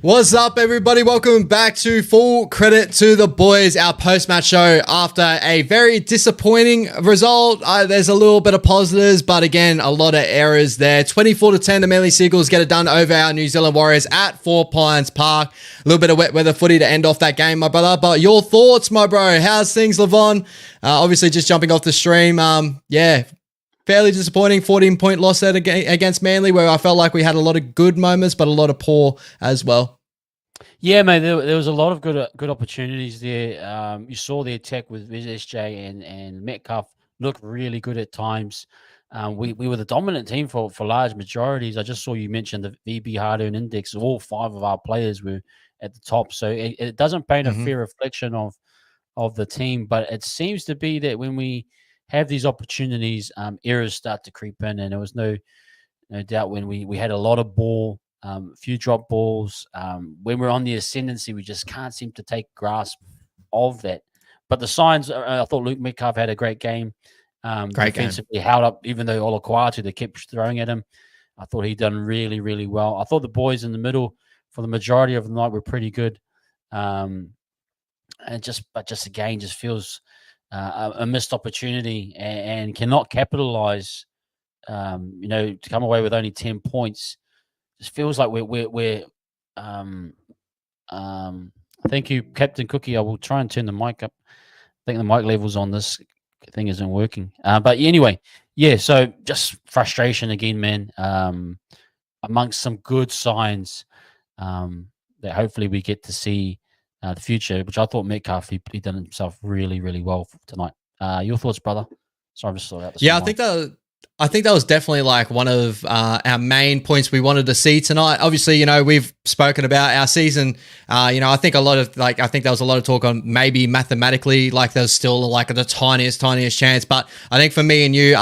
What's up, everybody? Welcome back to Full Credit to the Boys, our post-match show after a very disappointing result. There's a little bit of positives, but again, a lot of errors there. 24-10, the Manly Seagulls get it done over our New Zealand Warriors at 4 Pines Park. A little bit of wet weather footy to end off that game, my brother. But your thoughts, my bro? How's things, Levon? Obviously, just jumping off the stream. Fairly disappointing 14-point loss there against Manly, where I felt like we had a lot of good moments, but a lot of poor as well. Yeah, mate, there was a lot of good opportunities there. You saw the attack with SJ and Metcalf look really good at times. We were the dominant team for large majorities. I just saw you mention the VB hard earn index. All 5 of our players were at the top. So it doesn't paint a fair reflection of the team, but it seems to be that when we have these opportunities, errors start to creep in, and there was no doubt when we had a lot of ball, a few drop balls. When we're on the ascendancy, we just can't seem to take grasp of that. But the signs, I thought Luke Metcalf had a great game. Great defensively held up, even though Olaquatu, they kept throwing at him. I thought he'd done really, really well. I thought the boys in the middle for the majority of the night were pretty good. But just again, just feels a missed opportunity and cannot capitalize. To come away with only 10 points, just feels like we're. Thank you, Captain Cookie. I will try and turn the mic up. I think the mic levels on this thing isn't working. But anyway, yeah. So just frustration again, man. Amongst some good signs that hopefully we get to see the future, which I thought Metcalf he done himself really, really well tonight. Your thoughts, brother? Sorry, I'm just sorting out this. Yeah, I think that was definitely like one of our main points we wanted to see tonight. Obviously, we've spoken about our season. I think there was a lot of talk on maybe mathematically, like there's still like the tiniest chance. But I think for me and you,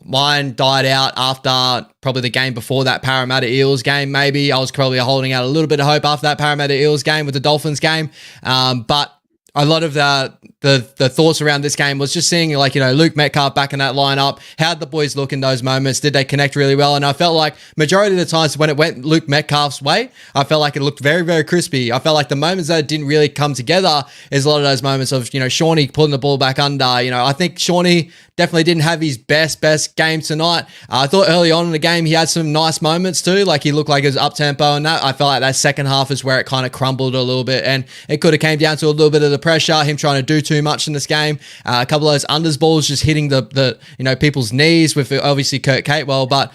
mine died out after probably the game before that Parramatta Eels game. Maybe I was probably holding out a little bit of hope after that Parramatta Eels game with the Dolphins game. But a lot of the thoughts around this game was just seeing Luke Metcalf back in that lineup. How'd the boys look in those moments? Did they connect really well? And I felt like majority of the times when it went Luke Metcalf's way, I felt like it looked very, very crispy. I felt like the moments that didn't really come together is a lot of those moments of, Shawnee pulling the ball back under. I think Shawnee definitely didn't have his best game tonight. I thought early on in the game, he had some nice moments too. Like he looked like he was up tempo and that. I felt like that second half is where it kind of crumbled a little bit, and it could have came down to a little bit of the pressure, him trying to do too much in this game. A couple of those unders balls just hitting the people's knees with obviously Kurt Catewell. But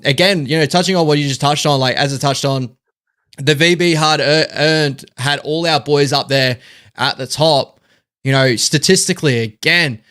again, touching on what you just touched on, like as I touched on, the VB hard earned had all our boys up there at the top. Statistically, again,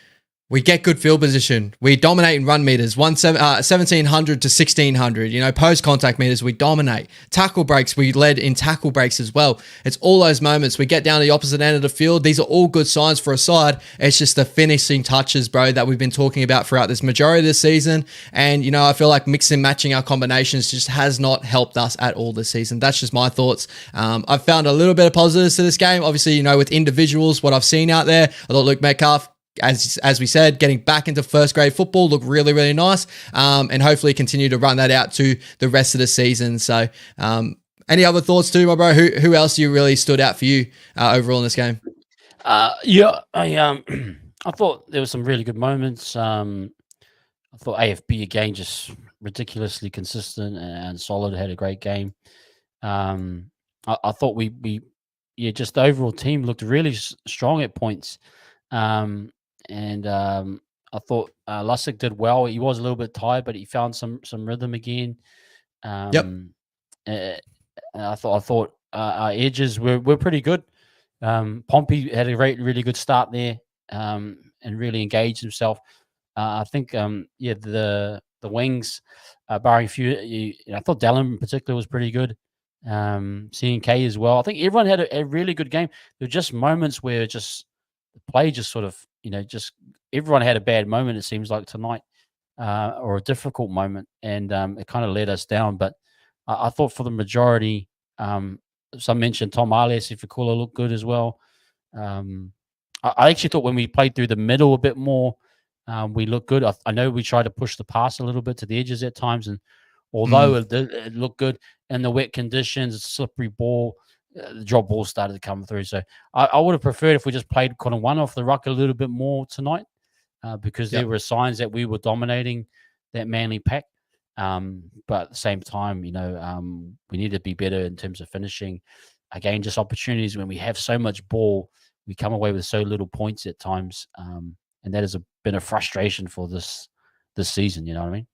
we get good field position. We dominate in run meters, 1,700 to 1,600. Post-contact meters, we dominate. Tackle breaks, we led in tackle breaks as well. It's all those moments. We get down to the opposite end of the field. These are all good signs for a side. It's just the finishing touches, bro, that we've been talking about throughout this majority of the season. And, I feel like mixing and matching our combinations just has not helped us at all this season. That's just my thoughts. I've found a little bit of positives to this game. Obviously, with individuals, what I've seen out there, I thought Luke Metcalf, as we said, getting back into first grade football looked really, really nice, and hopefully continue to run that out to the rest of the season. So Any other thoughts too, my bro? Who else you really stood out for you overall in this game? Yeah, I thought there were some really good moments. I thought AFB again just ridiculously consistent and solid. Had a great game. I thought yeah, just the overall team looked really strong at points. And I thought Lussick did well. He was a little bit tired, but he found some rhythm again. Yep. Uh, I thought our edges were pretty good. Pompey had a really good start there, and really engaged himself. I think, yeah, the wings, barring a few, I thought Dallin in particular was pretty good. CNK as well. I think everyone had a really good game. There were just moments where just the play just sort of, just everyone had a bad moment. It seems like tonight, or a difficult moment, and it kind of let us down. But I thought for the majority, some mentioned Tom Alias, if you call it, looked good as well. I actually thought when we played through the middle a bit more, we looked good. I know we tried to push the pass a little bit to the edges at times, and although it looked good in the wet conditions, slippery ball, the drop ball started to come through. So I would have preferred if we just played kind of one off the ruck a little bit more tonight, because there were signs that we were dominating that Manly pack. But at the same time, we need to be better in terms of finishing. Again, just opportunities when we have so much ball, we come away with so little points at times. And that has been a frustration for this season. You know what I mean?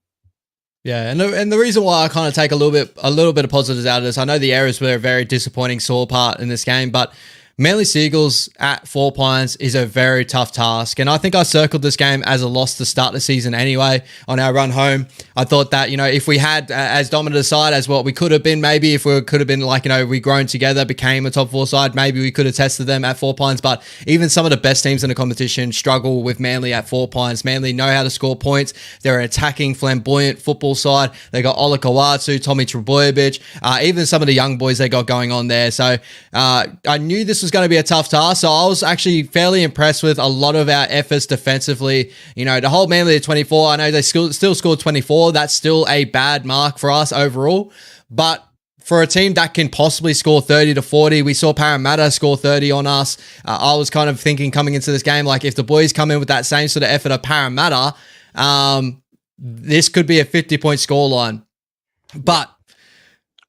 Yeah, and the reason why I kind of take a little bit of positives out of this, I know the errors were a very disappointing sore part in this game, but Manly Seagulls at 4 Pines is a very tough task. And I think I circled this game as a loss to start the season anyway on our run home. I thought that, if we had as dominant a side as what we could have been, maybe if we could have been like, we grown together, became a top 4 side, maybe we could have tested them at 4 Pines. But even some of the best teams in the competition struggle with Manly at 4 Pines. Manly know how to score points. They're an attacking, flamboyant football side. They got Ola Kawatsu, Tommy Trebojevic, even some of the young boys they got going on there. So I knew this was going to be a tough task. So I was actually fairly impressed with a lot of our efforts defensively. To hold Manly to 24, I know they still scored 24. That's still a bad mark for us overall. But for a team that can possibly score 30 to 40, we saw Parramatta score 30 on us. I was kind of thinking coming into this game, like if the boys come in with that same sort of effort of Parramatta, this could be a 50-point scoreline. But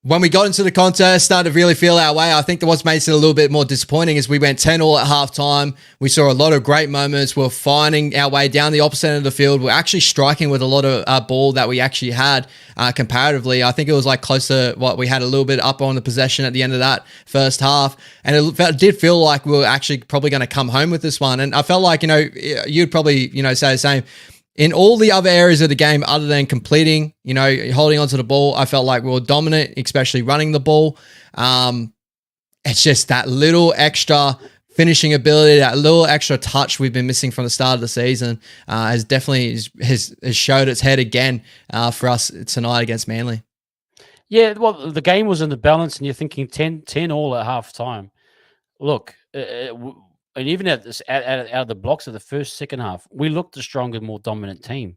when we got into the contest, started to really feel our way. I think what makes it a little bit more disappointing is we went 10-all at halftime. We saw a lot of great moments. We're finding our way down the opposite end of the field. We're actually striking with a lot of ball that we actually had comparatively. I think it was like close to what we had a little bit up on the possession at the end of that first half. And it did feel like we were actually probably going to come home with this one. And I felt like, you'd probably, say the same. In all the other areas of the game, other than completing, holding onto the ball, I felt like we were dominant, especially running the ball. It's just that little extra finishing ability, that little extra touch we've been missing from the start of the season has definitely has showed its head again for us tonight against Manly. Yeah, well, the game was in the balance, and you're thinking 10 all at half time. Look, and even out of the blocks of the first, second half, we looked a stronger, more dominant team.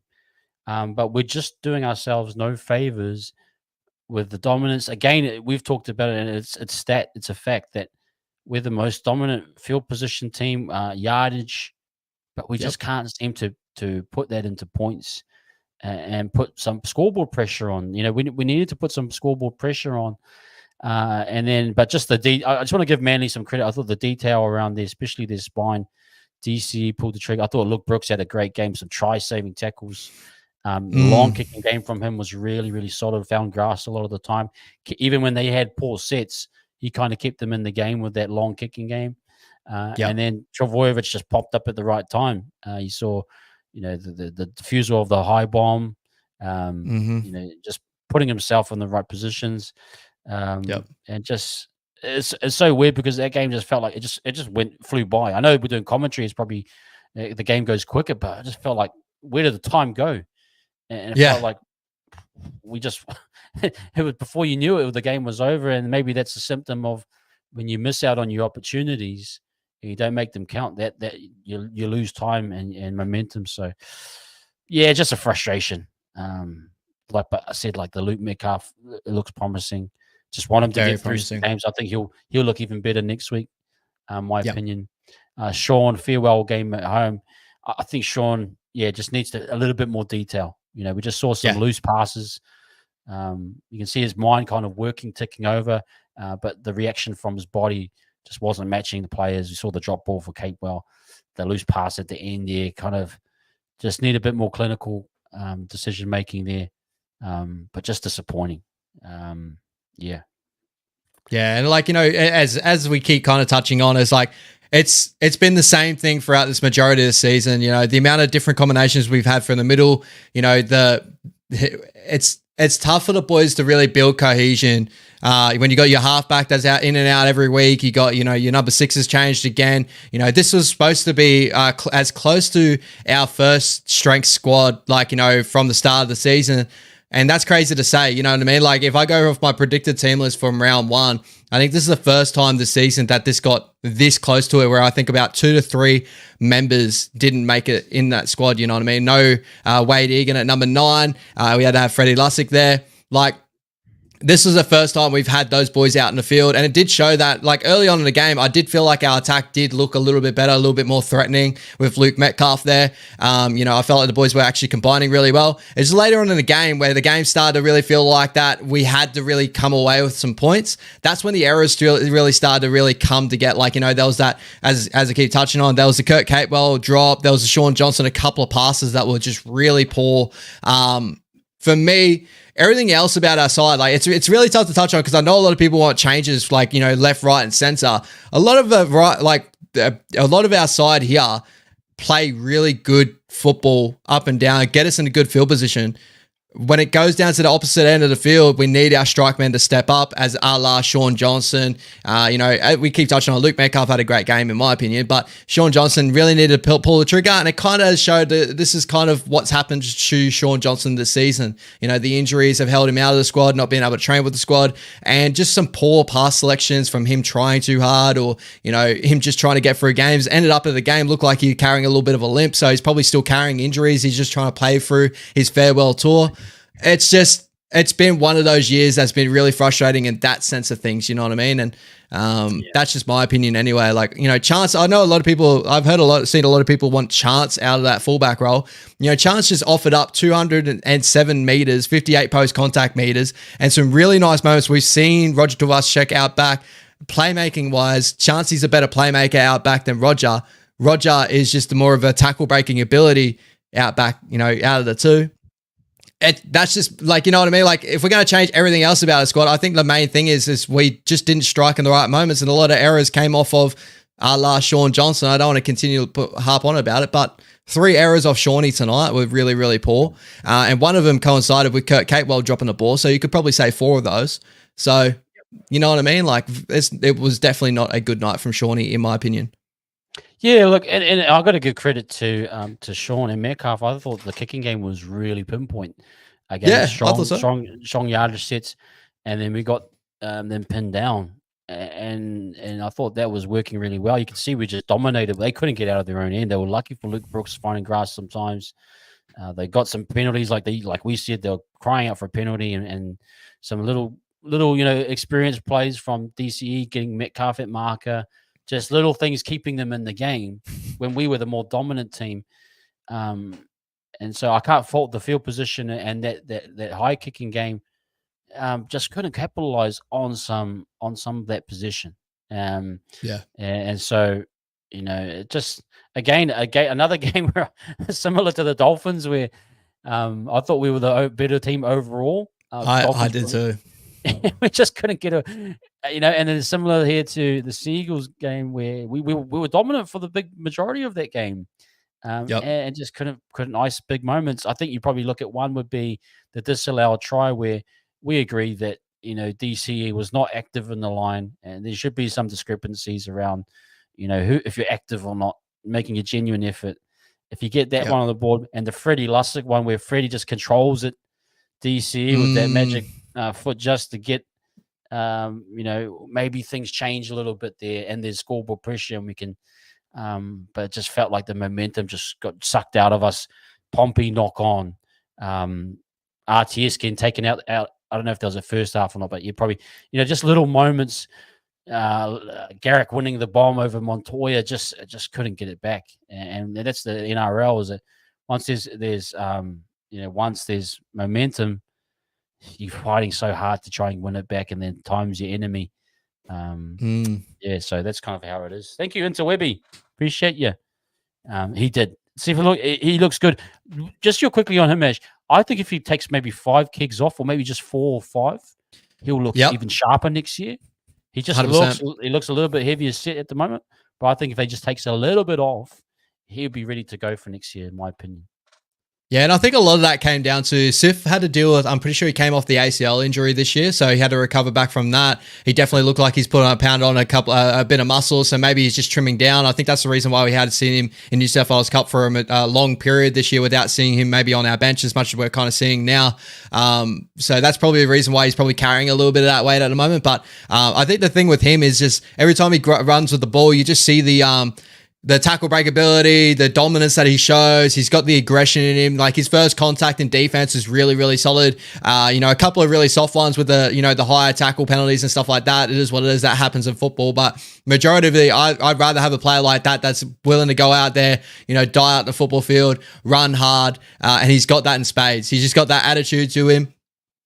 But we're just doing ourselves no favors with the dominance. Again, we've talked about it, and it's a fact that we're the most dominant field position team, yardage, but we just can't seem to put that into points and put some scoreboard pressure on. We needed to put some scoreboard pressure on. But just I just want to give Manly some credit. I thought the detail around there, especially their spine, DC pulled the trigger. I thought Luke Brooks had a great game, some try-saving tackles. Long kicking game from him was really, really solid. Found grass a lot of the time. Even when they had poor sets, he kind of kept them in the game with that long kicking game. And then Trebojevic just popped up at the right time. You saw, the defusal of the high bomb, just putting himself in the right positions. And just it's so weird because that game just felt like it just flew by. I know we're doing commentary, it's probably the game goes quicker, but I just felt like, where did the time go? And it felt like we just it was before you knew it, the game was over. And maybe that's a symptom of when you miss out on your opportunities and you don't make them count, that you lose time and momentum. So yeah, just a frustration. But I said, like the Luke Metcalf, it looks promising. Just want him to Very get through some promising. games. I think he'll look even better next week. My Yep. opinion. Sean, farewell game at home. I think Sean, just needs a little bit more detail. We just saw some loose passes. You can see his mind kind of working, ticking over, but the reaction from his body just wasn't matching the players. You saw the drop ball for Capewell, the loose pass at the end there, kind of just need a bit more clinical decision making there, but just disappointing. Yeah, and like, as we keep kind of touching on, it's like it's been the same thing throughout this majority of the season. The amount of different combinations we've had from the middle. It's tough for the boys to really build cohesion when you got your halfback that's out in and out every week. You got your number 6 has changed again. This was supposed to be as close to our first strength squad, from the start of the season. And that's crazy to say, you know what I mean? Like, if I go off my predicted team list from round 1, I think this is the first time this season that this got this close to it, where I think about 2 to 3 members didn't make it in that squad, you know what I mean? No Wade Egan at number 9. We had to have Freddie Lussick there. Like, this is the first time we've had those boys out in the field, and it did show that, like, early on in the game, I did feel like our attack did look a little bit better, a little bit more threatening with Luke Metcalf there. I felt like the boys were actually combining really well. It's later on in the game where the game started to really feel like that we had to really come away with some points. That's when the errors really started to really come to get, there was that, as I keep touching on, there was the Kurt Capewell drop, there was the Sean Johnson, a couple of passes that were just really poor. For me, everything else about our side, it's really tough to touch on, because I know a lot of people want changes, left, right, and center. A lot of our side here play really good football up and down, get us in a good field position. When it goes down to the opposite end of the field, we need our strike men to step up, as a la Sean Johnson. We keep touching on Luke Metcalf had a great game in my opinion, but Sean Johnson really needed to pull the trigger, and it kind of showed that this is kind of what's happened to Sean Johnson this season. The injuries have held him out of the squad, not being able to train with the squad, and just some poor pass selections from him trying too hard, or him just trying to get through games. Ended up at the game looked like he's carrying a little bit of a limp, so he's probably still carrying injuries. He's just trying to play through his farewell tour. It's been one of those years that's been really frustrating in that sense of things, you know what I mean? And that's just my opinion anyway. Chance, I know a lot of people, seen a lot of people want Chance out of that fullback role. Chance just offered up 207 meters, 58 post contact meters, and some really nice moments. We've seen Roger Tuivasa check out back. Playmaking wise, Chancey's a better playmaker out back than Roger. Roger is just more of a tackle breaking ability out back, out of the two. That's just you know what I mean? If we're going to change everything else about our squad, I think the main thing is we just didn't strike in the right moments, and a lot of errors came off of our last Sean Johnson. I don't want to continue to harp on about it, but 3 errors off Shawnee tonight were really, really poor. And one of them coincided with Kurt Capewell dropping the ball, so you could probably say 4 of those. So, you know what I mean? It was definitely not a good night from Shawnee, in my opinion. Yeah, look, and I got to give credit to Sean and Metcalf. I thought the kicking game was really pinpoint. Again, strong yardage sets, and then we got them pinned down, and I thought that was working really well. You can see we just dominated. They couldn't get out of their own end. They were lucky for Luke Brooks finding grass sometimes. They got some penalties, like we said, they were crying out for a penalty, and some little experienced plays from DCE getting Metcalf at marker. Just little things keeping them in the game when we were the more dominant team. And so I can't fault the field position and that high kicking game. Just couldn't capitalize on some of that position. And so, it just again another game where similar to the Dolphins, where I thought we were the better team overall. I did too. We just couldn't get and then similar here to the Seagulls game, where we were dominant for the big majority of that game, and just couldn't ice big moments. I think you probably look at one would be the disallowed try, where we agree that DCE was not active in the line, and there should be some discrepancies around if you're active or not, making a genuine effort. If you get that one on the board, and the Freddie Lussick one where Freddie just controls it, DCE with that magic foot just to get, maybe things change a little bit there, and there's scoreboard pressure, and we can, but it just felt like the momentum just got sucked out of us. Pompey knock on, RTS getting taken out I don't know if that was the first half or not, but you probably, just little moments. Garrick winning the bomb over Montoya just couldn't get it back, and that's the NRL. Is that once there's momentum, you're fighting so hard to try and win it back, and then time's your enemy. Yeah, so that's kind of how it is. Thank you, Interwebby. Appreciate you. He did. See if he looks good. Just real quickly on him, Ash. I think if he takes maybe 5 kicks off, or maybe just 4 or 5, he'll look even sharper next year. He just 100%. looks a little bit heavier set at the moment, but I think if he just takes a little bit off, he'll be ready to go for next year, in my opinion. Yeah, and I think a lot of that came down to Sif had to deal with, I'm pretty sure he came off the ACL injury this year, so he had to recover back from that. He definitely looked like he's put on a pound on a bit of muscle, so maybe he's just trimming down. I think that's the reason why we had seen him in New South Wales Cup for a long period this year without seeing him maybe on our bench as much as we're kind of seeing now. So that's probably the reason why he's probably carrying a little bit of that weight at the moment. But I think the thing with him is just every time he runs with the ball, you just see the tackle breakability, the dominance that he shows. He's got the aggression in him. Like his first contact in defense is really, really solid. A couple of really soft ones with the higher tackle penalties and stuff like that. It is what it is. That happens in football. But majority of I'd rather have a player like that that's willing to go out there, die out the football field, run hard, and he's got that in spades. He's just got that attitude to him.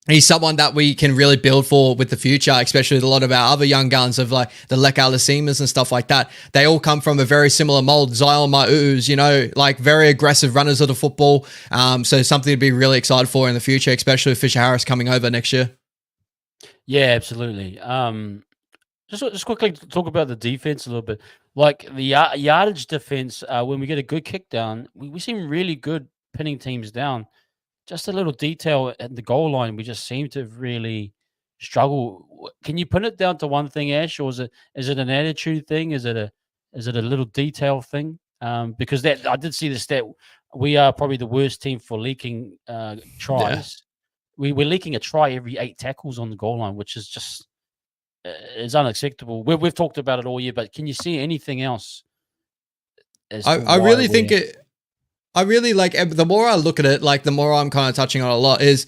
He's someone that we can really build for with the future, especially with a lot of our other young guns of like the Lekau Lasimas and stuff like that. They all come from a very similar mold. Zion Ma'us, like very aggressive runners of the football. So something to be really excited for in the future, especially with Fisher Harris coming over next year. Yeah, absolutely. Just quickly talk about the defense a little bit. Like the yardage defense, when we get a good kick down, we seem really good pinning teams down. Just a little detail at the goal line, we just seem to really struggle. Can you put it down to one thing, Ash, or is it an attitude thing? Is it a little detail thing? Because that I did see the stat. We are probably the worst team for leaking tries. Yeah. We're leaking a try every 8 tackles on the goal line, which is just is unacceptable. We've talked about it all year, but can you see anything else? I really think it. I really like, the more I look at it, like the more I'm kind of touching on a lot is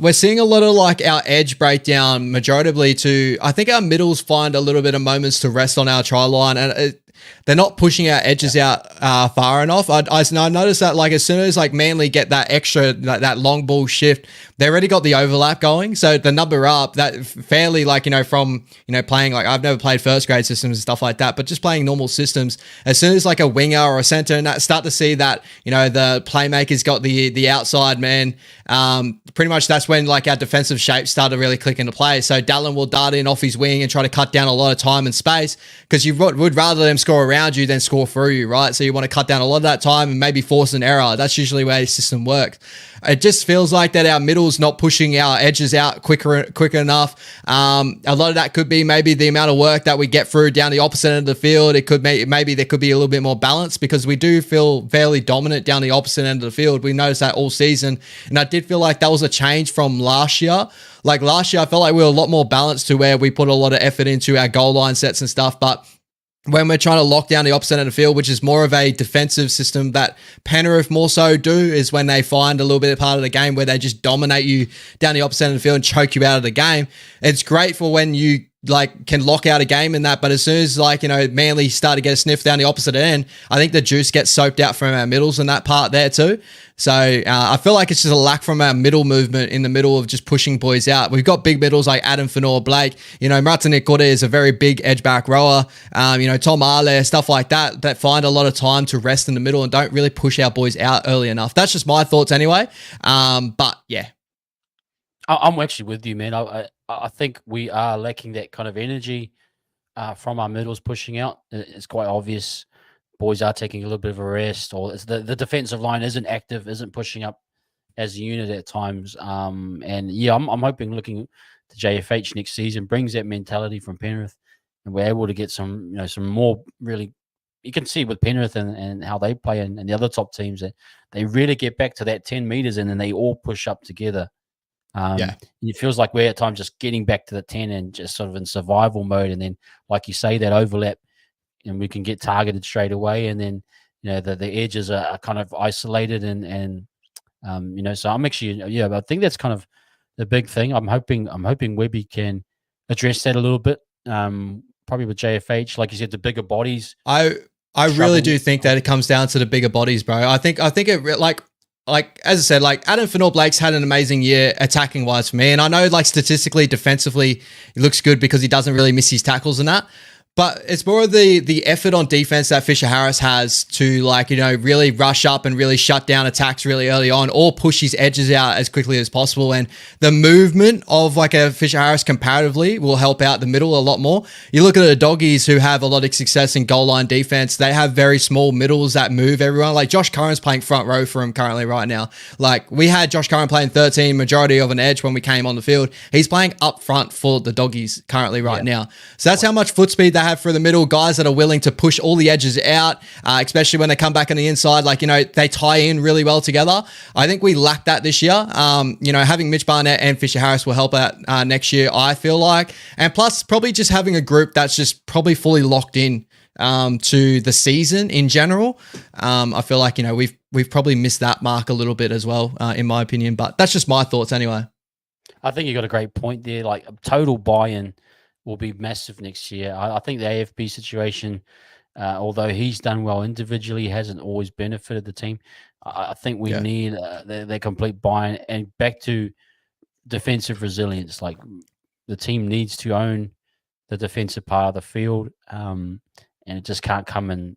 we're seeing a lot of like our edge breakdown majoritively to, I think our middles find a little bit of moments to rest on our try line, and they're not pushing our edges out far enough. I noticed that like as soon as like Manly get that extra, that long ball shift, they already got the overlap going. So the number up that fairly like, from, playing like I've never played first grade systems and stuff like that, but just playing normal systems, as soon as like a winger or a center and that start to see that, the playmaker's got the outside man, pretty much that's when like our defensive shape start to really click into play. So Dallin will dart in off his wing and try to cut down a lot of time and space because you would rather them score around you than score through you, right? So you want to cut down a lot of that time and maybe force an error. That's usually where the system works. It just feels like that our middle's not pushing our edges out quicker enough. A lot of that could be maybe the amount of work that we get through down the opposite end of the field. It could maybe there could be a little bit more balance because we do feel fairly dominant down the opposite end of the field. We noticed that all season, and I did feel like that was a change from last year. Like last year, I felt like we were a lot more balanced to where we put a lot of effort into our goal line sets and stuff, but when we're trying to lock down the opposite end of the field, which is more of a defensive system that Penrith more so do, is when they find a little bit of part of the game where they just dominate you down the opposite end of the field and choke you out of the game. It's great for when you like can lock out a game in that, but as soon as like, Manly start to get a sniff down the opposite end, I think the juice gets soaked out from our middles in that part there too. So I feel like it's just a lack from our middle movement in the middle of just pushing boys out. We've got big middles like Adam Fanor-Blake. Martin Nikota is a very big edge back rower. Tom Ale, stuff like that find a lot of time to rest in the middle and don't really push our boys out early enough. That's just my thoughts anyway. But yeah. I'm actually with you, man. I think we are lacking that kind of energy from our middles pushing out. It's quite obvious. Boys are taking a little bit of a rest, or the defensive line isn't active, isn't pushing up as a unit at times. And yeah, I'm hoping looking to JFH next season brings that mentality from Penrith, and we're able to get some more really. You can see with Penrith and how they play and the other top teams that they really get back to that 10 meters and then they all push up together. It feels like we're at times just getting back to the 10 and just sort of in survival mode. And then, like you say, that overlap and we can get targeted straight away. And then, the edges are kind of isolated and so I'm actually, I think that's kind of big thing. I'm hoping Webby can address that a little bit. Probably with JFH, like you said, the bigger bodies. I really do think that it comes down to the bigger bodies, bro. I think it like as I said, like Adam Fanor-Blake's had an amazing year attacking wise for me, and I know like statistically, defensively, he looks good because he doesn't really miss his tackles and that. But it's more the effort on defense that Fisher Harris has to, like, you know, really rush up and really shut down attacks really early on, or push his edges out as quickly as possible. And the movement of like a Fisher Harris comparatively will help out the middle a lot more. You look at the Doggies who have a lot of success in goal line defense. They have very small middles that move everyone. Like Josh Curran's playing front row for him currently right now. Like we had Josh Curran playing 13, majority of an edge when we came on the field. He's playing up front for the Doggies currently right now. So that's how much foot speed they have for the middle, guys that are willing to push all the edges out, especially when they come back on the inside. Like, you know, they tie in really well together. I think we lack that this year. You know, having Mitch Barnett and Fisher Harris will help out next year, I feel like. And plus, probably just having a group that's just probably fully locked in to the season in general. I feel like, you know, we've probably missed that mark a little bit as well, in my opinion. But that's just my thoughts anyway. I think you got a great point there. Like total buy-in will be massive next year. I think the AFB situation, although he's done well individually, hasn't always benefited the team. I think we need their complete buy-in and back to defensive resilience. Like the team needs to own the defensive part of the field, and it just can't come in.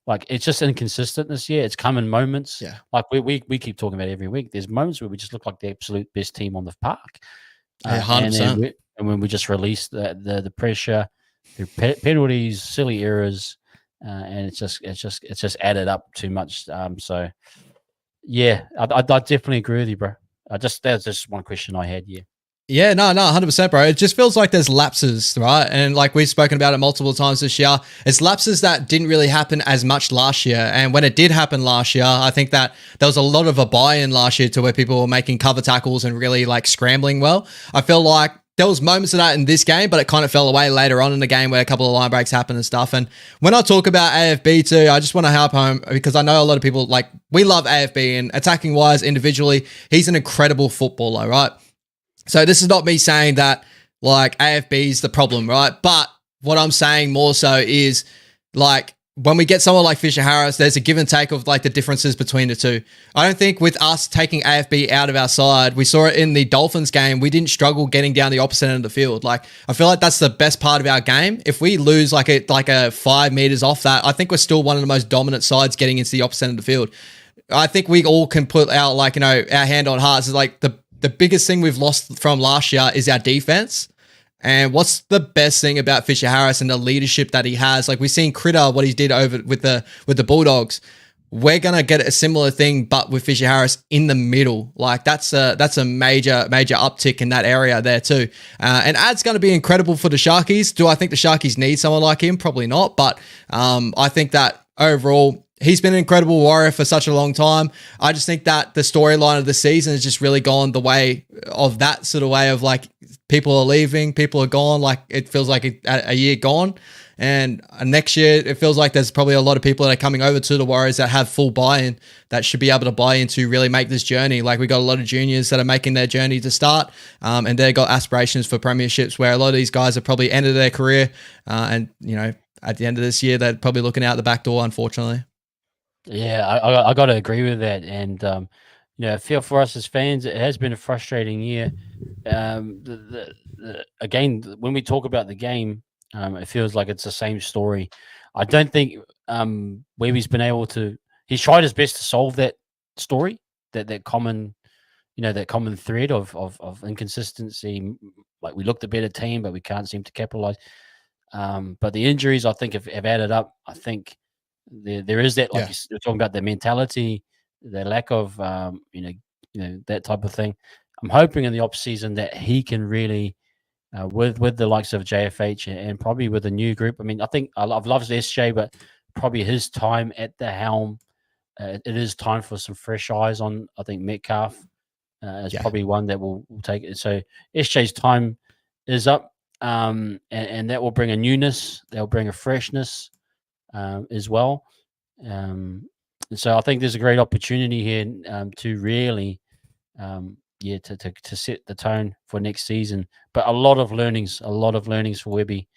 Like it's just inconsistent this year. It's come in moments. Yeah. Like we keep talking about every week. There's moments where we just look like the absolute best team on the park. 100%. And when we just release the pressure through penalties, silly errors, and it's just added up too much. So yeah, I definitely agree with you, bro. That's just one question I had. Yeah, no, 100%, bro. It just feels like there's lapses, right? And like we've spoken about it multiple times this year, it's lapses that didn't really happen as much last year. And when it did happen last year, I think that there was a lot of a buy-in last year to where people were making cover tackles and really like scrambling well. I feel like there was moments of that in this game, but it kind of fell away later on in the game where a couple of line breaks happened and stuff. And when I talk about AFB too, I just want to help home because I know a lot of people, like, we love AFB, and attacking wise individually, he's an incredible footballer, right? So this is not me saying that like AFB is the problem, right? But what I'm saying more so is like when we get someone like Fisher Harris, there's a give and take of like the differences between the two. I don't think with us taking AFB out of our side, we saw it in the Dolphins game, we didn't struggle getting down the opposite end of the field. Like I feel like that's the best part of our game. If we lose like a 5 meters off that, I think we're still one of the most dominant sides getting into the opposite end of the field. I think we all can put out like, you know, our hand on hearts is like the biggest thing we've lost from last year is our defense. And what's the best thing about Fisher Harris and the leadership that he has? Like we've seen Critter, what he did over with the Bulldogs. We're gonna get a similar thing, but with Fisher Harris in the middle. Like that's a major uptick in that area there too. And Ad's gonna be incredible for the Sharkies. Do I think the Sharkies need someone like him? Probably not. But I think that overall, he's been an incredible warrior for such a long time. I just think that the storyline of the season has just really gone the way of that sort of way of like people are leaving, people are gone. Like it feels like a year gone. And next year, it feels like there's probably a lot of people that are coming over to the Warriors that have full buy-in, that should be able to buy into really make this journey. Like we got a lot of juniors that are making their journey to start, and they've got aspirations for premierships where a lot of these guys have probably ended their career. And, you know, at the end of this year, they're probably looking out the back door, unfortunately. Yeah, I got to agree with that. And, you know, I feel for us as fans, it has been a frustrating year. Again, when we talk about the game, it feels like it's the same story. I don't think Webby's been able to. He's tried his best to solve that story, that common, you know, that common thread of inconsistency. Like we looked a better team, but we can't seem to capitalize. But the injuries, I think, have added up. I think there is that, like you're talking about, the mentality, the lack of, you know, that type of thing. I'm hoping in the off season that he can really. With the likes of JFH and probably with a new group. I mean, I think I've loved SJ, but probably his time at the helm, it is time for some fresh eyes on. I think Metcalf is probably one that will take it. So SJ's time is up, and that will bring a newness. That will bring a freshness as well. And so I think there's a great opportunity here to really, to set the tone for next season. But a lot of learnings for Webby.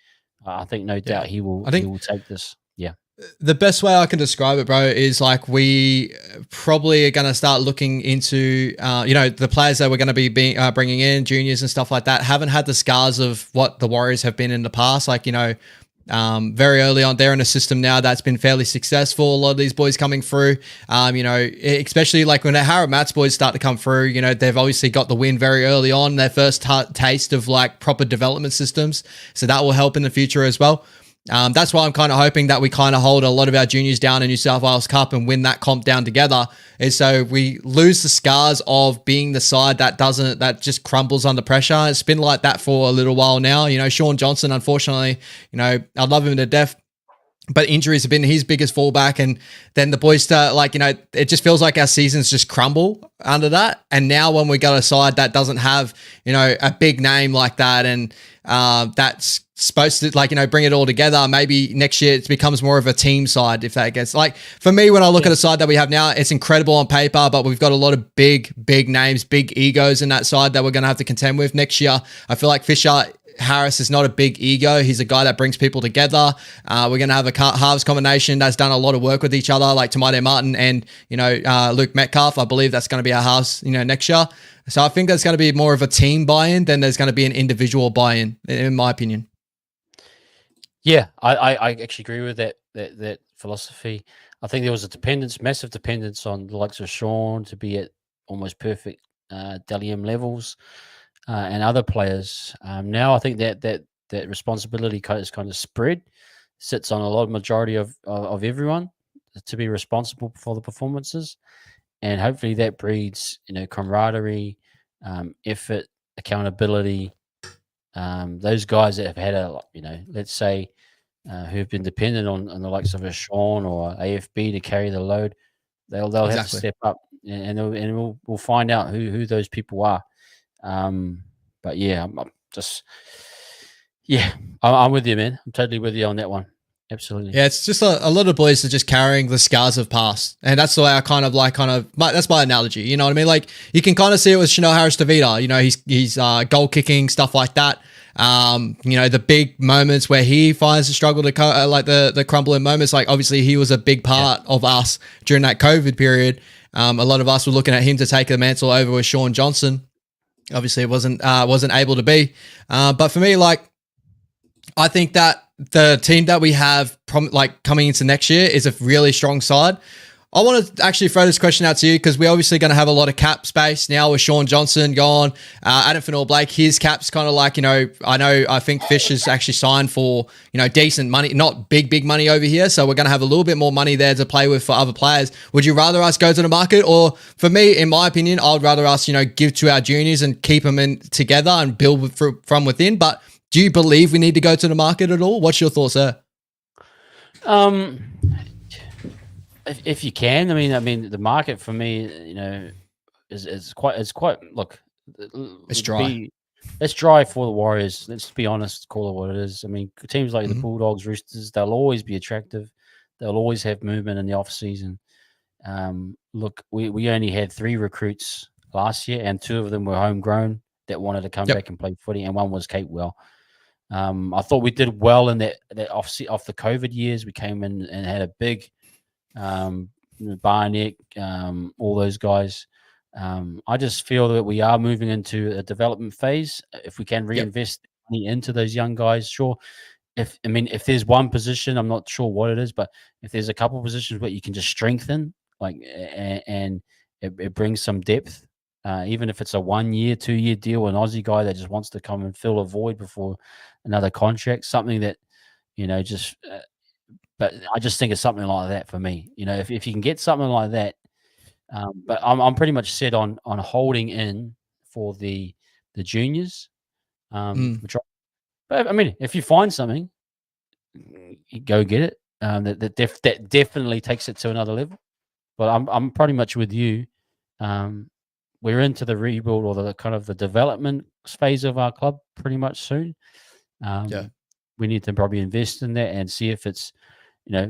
I think no doubt he will take this. Yeah. The best way I can describe it, bro, is like we probably are going to start looking into, the players that we're going to be bringing in, juniors and stuff like that, haven't had the scars of what the Warriors have been in the past. Like, very early on, they're in a system now that's been fairly successful. A lot of these boys coming through, especially like when the Harold Matt's boys start to come through, they've obviously got the win very early on, their first taste of like proper development systems. So that will help in the future as well. That's why I'm kind of hoping that we kind of hold a lot of our juniors down in New South Wales Cup and win that comp down together, is so we lose the scars of being the side that just crumbles under pressure. It's been like that for a little while now. Sean Johnson, unfortunately, I love him to death, but injuries have been his biggest fallback. And then the boys start it just feels like our seasons just crumble under that. And now when we got a side that doesn't have, a big name like that, and that's supposed to bring it all together, maybe next year it becomes more of a team side, if that gets for me, when I look at a side that we have now, it's incredible on paper, but we've got a lot of big names, big egos in that side that we're going to have to contend with next year. I feel like Fisher Harris is not a big ego. He's a guy that brings people together. We're going to have a halves combination that's done a lot of work with each other, like Tamade Martin and, Luke Metcalf. I believe that's going to be our halves, next year. So I think there's going to be more of a team buy-in than there's going to be an individual buy-in, in my opinion. Yeah, I actually agree with that philosophy. I think there was a massive dependence on the likes of Sean to be at almost perfect Dalium levels, and other players. Now I think that responsibility is kind of spread, sits on a lot of majority of everyone to be responsible for the performances, and hopefully that breeds camaraderie, effort, accountability. Those guys that have had let's say, who've been dependent on the likes of a Sean or AFB to carry the load, they'll have to step up, and we'll find out who those people are. But yeah, I'm with you, man. I'm totally with you on that one. Absolutely. Yeah, it's just a lot of boys are just carrying the scars of past. And that's the way I that's my analogy. You know what I mean? Like, you can kind of see it with Chanel Harris-Tavita. He's goal kicking, stuff like that. The big moments where he finds the struggle to the crumbling moments. Like, obviously he was a big part of us during that COVID period. A lot of us were looking at him to take the mantle over with Sean Johnson. Obviously it wasn't able to be. But for me, I think that the team that we have coming into next year is a really strong side. I want to actually throw this question out to you, because we're obviously going to have a lot of cap space now with Sean Johnson gone. Adam Fanor-Blake, his cap's kind of I think Fish has actually signed for, decent money, not big money over here. So we're going to have a little bit more money there to play with for other players. Would you rather us go to the market? Or for me, in my opinion, I'd rather us, give to our juniors and keep them in together and build from within. But do you believe we need to go to the market at all? What's your thoughts there? If you can, I mean, the market for me, is quite. Look, it's dry. It's dry for the Warriors. Let's be honest, call it what it is. I mean, teams like the Bulldogs, Roosters, they'll always be attractive. They'll always have movement in the off season. Look, we only had 3 recruits last year, and 2 of them were homegrown that wanted to come back and play footy, and one was Capewell. I thought we did well in that off the COVID years. We came in and had a big Barnett, all those guys. I just feel that we are moving into a development phase. If we can reinvest money into those young guys, sure. If there's one position, I'm not sure what it is, but if there's a couple positions where you can just strengthen, and it brings some depth, even if it's a 1 year, 2 year deal, an Aussie guy that just wants to come and fill a void before another contract, something that, but I just think it's something like that for me. If you can get something like that, but I'm pretty much set on holding in for the juniors. But I mean, if you find something, you go get it. That definitely takes it to another level. But I'm pretty much with you. We're into the rebuild or the kind of the development phase of our club pretty much soon. We need to probably invest in that and see if it's,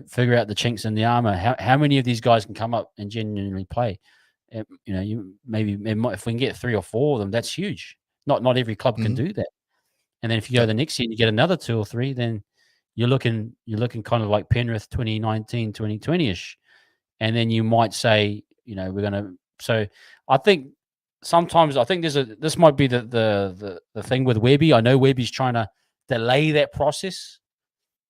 figure out the chinks in the armor. How many of these guys can come up and genuinely play? You know, if we can get 3 or 4 of them, that's huge. Not every club can do that. And then if you go the next year and you get another 2 or 3, then you're looking kind of like Penrith 2019, 2020-ish. And then you might say, you know, we're gonna. So I think sometimes this might be the thing with Webby. I know Webby's trying to delay that process.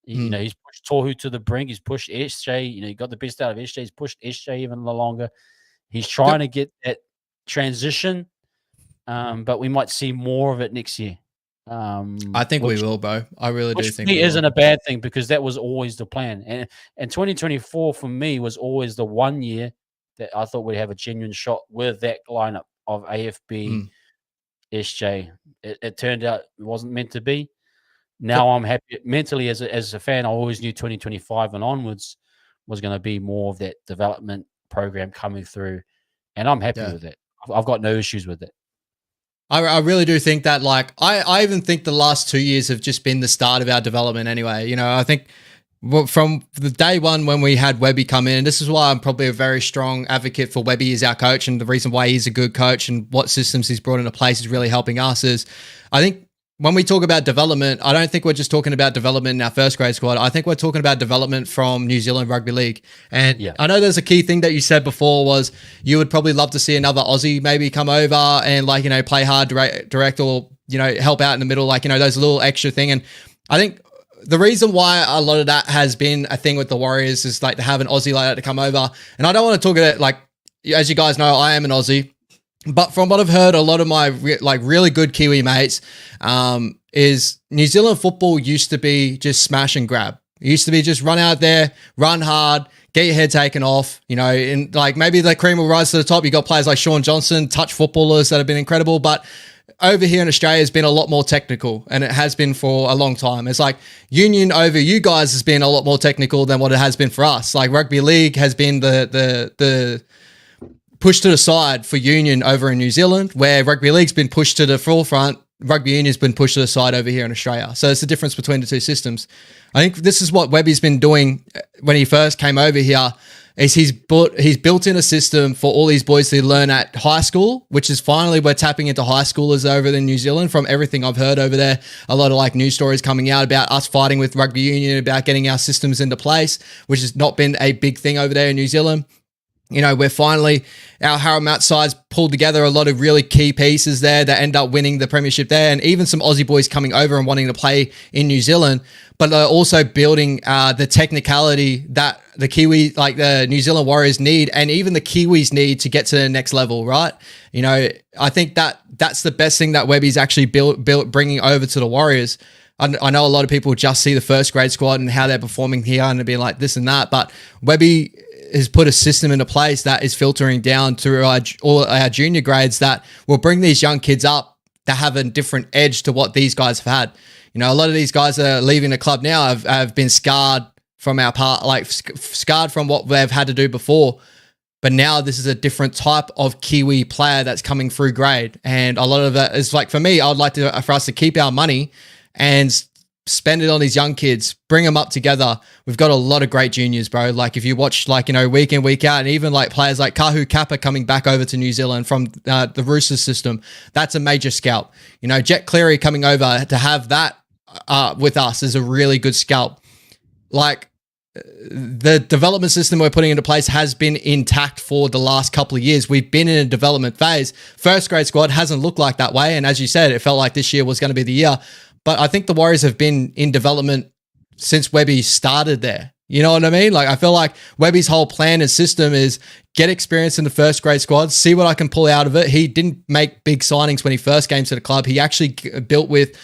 You know, he's pushed Tohu to the brink. He's pushed SJ. You know, he got the best out of SJ. He's pushed SJ even longer. He's trying to get that transition, but we might see more of it next year. I think we will, bro. I really do think it isn't a bad thing, because that was always the plan. And 2024 for me was always the one year that I thought we'd have a genuine shot with that lineup of AFB, SJ. It turned out it wasn't meant to be. Now I'm happy mentally as a fan. I always knew 2025 and onwards was going to be more of that development program coming through, and I'm happy with it. I've got no issues with it. I really do think that, like, I even think the last 2 years have just been the start of our development anyway. You know, I think from the day one when we had Webby come in, and this is why I'm probably a very strong advocate for Webby as our coach, and the reason why he's a good coach and what systems he's brought into place is really helping us, is I think when we talk about development, I don't think we're just talking about development in our first grade squad. I think we're talking about development from New Zealand Rugby League. And I know there's a key thing that you said before was you would probably love to see another Aussie maybe come over and, like, you know, play hard, direct, or, you know, help out in the middle, like, you know, those little extra thing. And I think the reason why a lot of that has been a thing with the Warriors is, like, to have an Aussie like that to come over. And I don't want to talk about it, like, as you guys know, I am an Aussie. But from what I've heard, a lot of my really good Kiwi mates is New Zealand football used to be just smash and grab. It used to be just run out there, run hard, get your head taken off, you know, and like maybe the cream will rise to the top. You got players like Sean Johnson, touch footballers that have been incredible, but over here in Australia has been a lot more technical, and it has been for a long time. It's like Union over you guys has been a lot more technical than what it has been for us. Like rugby league has been the pushed to the side for Union over in New Zealand, where rugby league's been pushed to the forefront. Rugby union's been pushed to the side over here in Australia. So it's the difference between the two systems. I think this is what Webby's been doing when he first came over here, is he's built in a system for all these boys to learn at high school, which is finally we're tapping into high schoolers over in New Zealand. From everything I've heard over there, a lot of like news stories coming out about us fighting with rugby union about getting our systems into place, which has not been a big thing over there in New Zealand. You know, we're finally, our Harrimat sides pulled together a lot of really key pieces there that end up winning the premiership there, and even some Aussie boys coming over and wanting to play in New Zealand, but they're also building the technicality that the Kiwi, like the New Zealand Warriors need, and even the Kiwis need to get to the next level, right? You know, I think that's the best thing that Webby's actually built bringing over to the Warriors. I know a lot of people just see the first grade squad and how they're performing here and be like this and that, but Webby has put a system into place that is filtering down to all our junior grades that will bring these young kids up that have a different edge to what these guys have had. You know, a lot of these guys that are leaving the club now have been scarred from our part, like scarred from what they've had to do before. But now this is a different type of Kiwi player that's coming through grade. And a lot of that is like, for me, I would like for us to keep our money and spend it on these young kids, bring them up together. We've got a lot of great juniors, bro. Like if you watch, like, you know, week in, week out, and even like players like Kahu Kappa coming back over to New Zealand from the Roosters system, that's a major scalp. You know, Jet Cleary coming over to have that with us is a really good scalp. Like the development system we're putting into place has been intact for the last couple of years. We've been in a development phase. First grade squad hasn't looked like that way. And as you said, it felt like this year was going to be the year. But I think the Warriors have been in development since Webby started there. You know what I mean? Like, I feel like Webby's whole plan and system is get experience in the first grade squad, see what I can pull out of it. He didn't make big signings when he first came to the club. He actually built with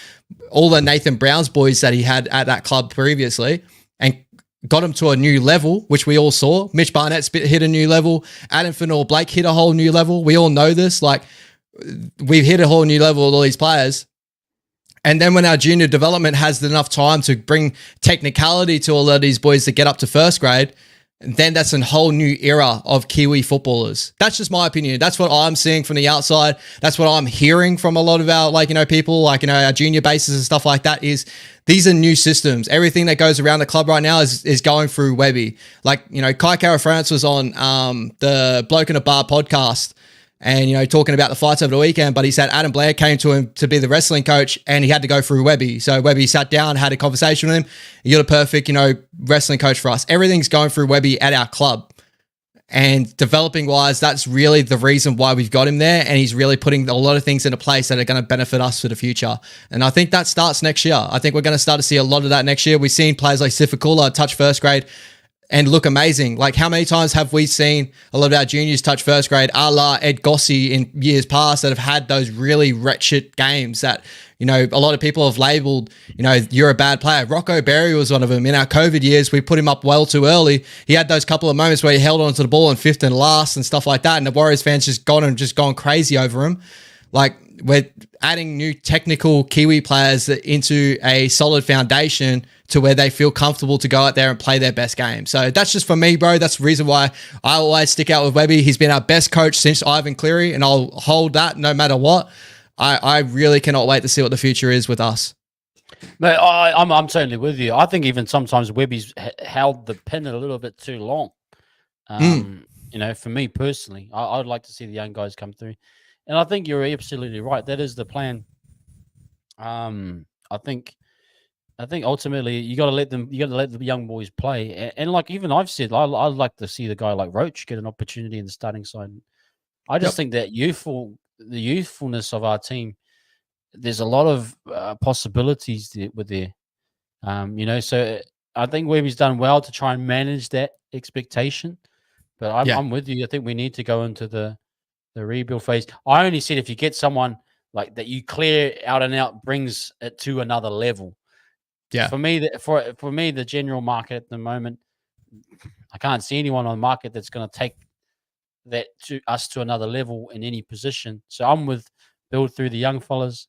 all the Nathan Brown's boys that he had at that club previously and got him to a new level, which we all saw. Mitch Barnett's hit a new level. Adam Fanor-Blake hit a whole new level. We all know this. Like, we've hit a whole new level with all these players. And then when our junior development has enough time to bring technicality to all of these boys to get up to first grade, then that's a whole new era of Kiwi footballers. That's just my opinion. That's what I'm seeing from the outside. That's what I'm hearing from a lot of our, like, people, like, our junior bases and stuff like that, is these are new systems. Everything that goes around the club right now is going through Webby. Like, Kai Kara France was on the Bloke in a Bar podcast, and, talking about the fights over the weekend, but he said Adam Blair came to him to be the wrestling coach and he had to go through Webby. So Webby sat down, had a conversation with him. You're the perfect, wrestling coach for us. Everything's going through Webby at our club. And developing wise, that's really the reason why we've got him there. And he's really putting a lot of things into place that are going to benefit us for the future. And I think that starts next year. I think we're going to start to see a lot of that next year. We've seen players like Sifakula touch first grade and look amazing. Like, how many times have we seen a lot of our juniors touch first grade, a la Ed Gossi in years past, that have had those really wretched games that, a lot of people have labeled, you're a bad player. Rocco Berry was one of them. In our COVID years, we put him up well too early. He had those couple of moments where he held onto the ball in fifth and last and stuff like that, and the Warriors fans just gone crazy over him. Like, we're adding new technical Kiwi players into a solid foundation to where they feel comfortable to go out there and play their best game. So that's just for me, bro. That's the reason why I always stick out with Webby. He's been our best coach since Ivan Cleary, and I'll hold that no matter what. I really cannot wait to see what the future is with us. Mate, I'm totally with you. I think even sometimes Webby's held the pin a little bit too long. For me personally, I'd like to see the young guys come through. And I think you're absolutely right. That is the plan. I think ultimately you got to let the young boys play. And like even I've said, I'd like to see the guy like Roach get an opportunity in the starting side. I just think that the youthfulness of our team, there's a lot of possibilities there. So I think Webby's done well to try and manage that expectation. But I'm with you. I think we need to go into the rebuild phase. I only said if you get someone like that, you clear out and out, brings it to another level. Yeah. For me, the general market at the moment, I can't see anyone on the market that's going to take that to us to another level in any position. So I'm with build through the young fellas,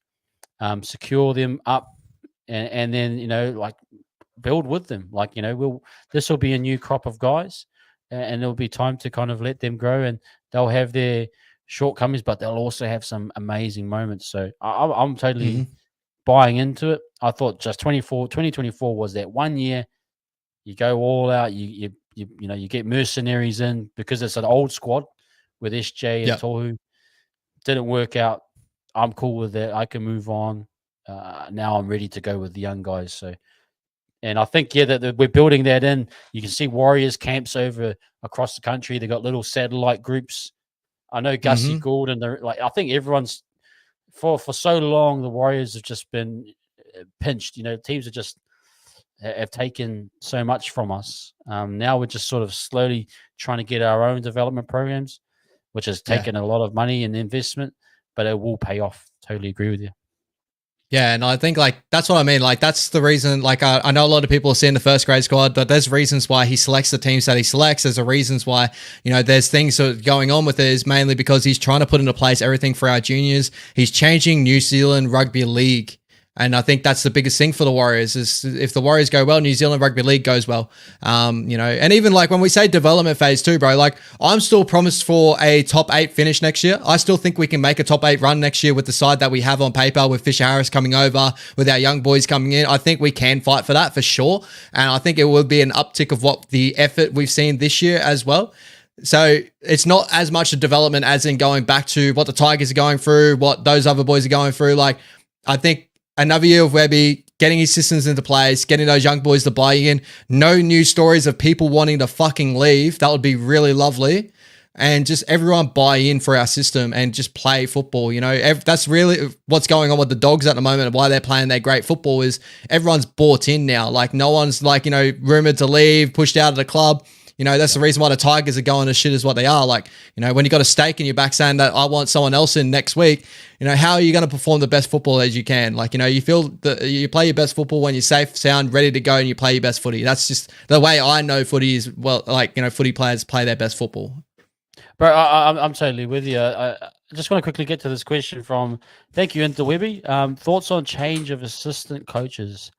secure them up, and then like build with them. Like this will be a new crop of guys, and there'll be time to kind of let them grow, and they'll have their shortcomings, but they'll also have some amazing moments. So I'm totally buying into it. I thought just 2024 was that 1 year. You go all out. You get mercenaries in because it's an old squad with SJ and Tohu. Didn't work out. I'm cool with that. I can move on. Now I'm ready to go with the young guys. So, and I think that we're building that in. You can see Warriors camps across the country. They got little satellite groups. I know Gussie Gould and I think everyone's for so long. The Warriors have just been pinched. Teams have taken so much from us. Now we're just sort of slowly trying to get our own development programs, which has taken a lot of money and investment, but it will pay off. Totally agree with you. Yeah, and I think that's what I mean. Like that's the reason. Like I know a lot of people are seeing the first grade squad, but there's reasons why he selects the teams that he selects. There's reasons why there's things that are going on with it. Is mainly because he's trying to put into place everything for our juniors. He's changing New Zealand Rugby League. And I think that's the biggest thing for the Warriors is if the Warriors go well, New Zealand Rugby League goes well. And even like when we say development phase too, bro, like I'm still promised for a top 8 finish next year. I still think we can make a top 8 run next year with the side that we have on paper with Fisher Harris coming over, with our young boys coming in. I think we can fight for that for sure. And I think it will be an uptick of what the effort we've seen this year as well. So it's not as much a development as in going back to what the Tigers are going through, what those other boys are going through. Like I think another year of Webby, getting his systems into place, getting those young boys to buy in. No new stories of people wanting to fucking leave. That would be really lovely. And just everyone buy in for our system and just play football. That's really what's going on with the Dogs at the moment and why they're playing their great football is everyone's bought in now. Like no one's rumored to leave, pushed out of the club. That's the reason why the Tigers are going as shit as what they are. Like, when you got a stake in your back saying that I want someone else in next week, how are you going to perform the best football as you can? Like, you feel that you play your best football when you're safe, sound, ready to go, and you play your best footy. That's just the way I know footy is. Well, footy players play their best football. Bro, I'm totally with you. I just want to quickly get to this question from, thank you, NZWARRIORS. Thoughts on change of assistant coaches?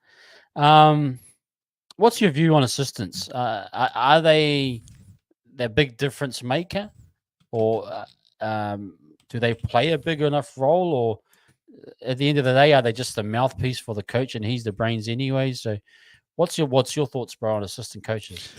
what's your view on assistants? Are they the big difference maker, or do they play a big enough role, or at the end of the day, are they just a mouthpiece for the coach and he's the brains anyway? So, what's your thoughts, bro, on assistant coaches?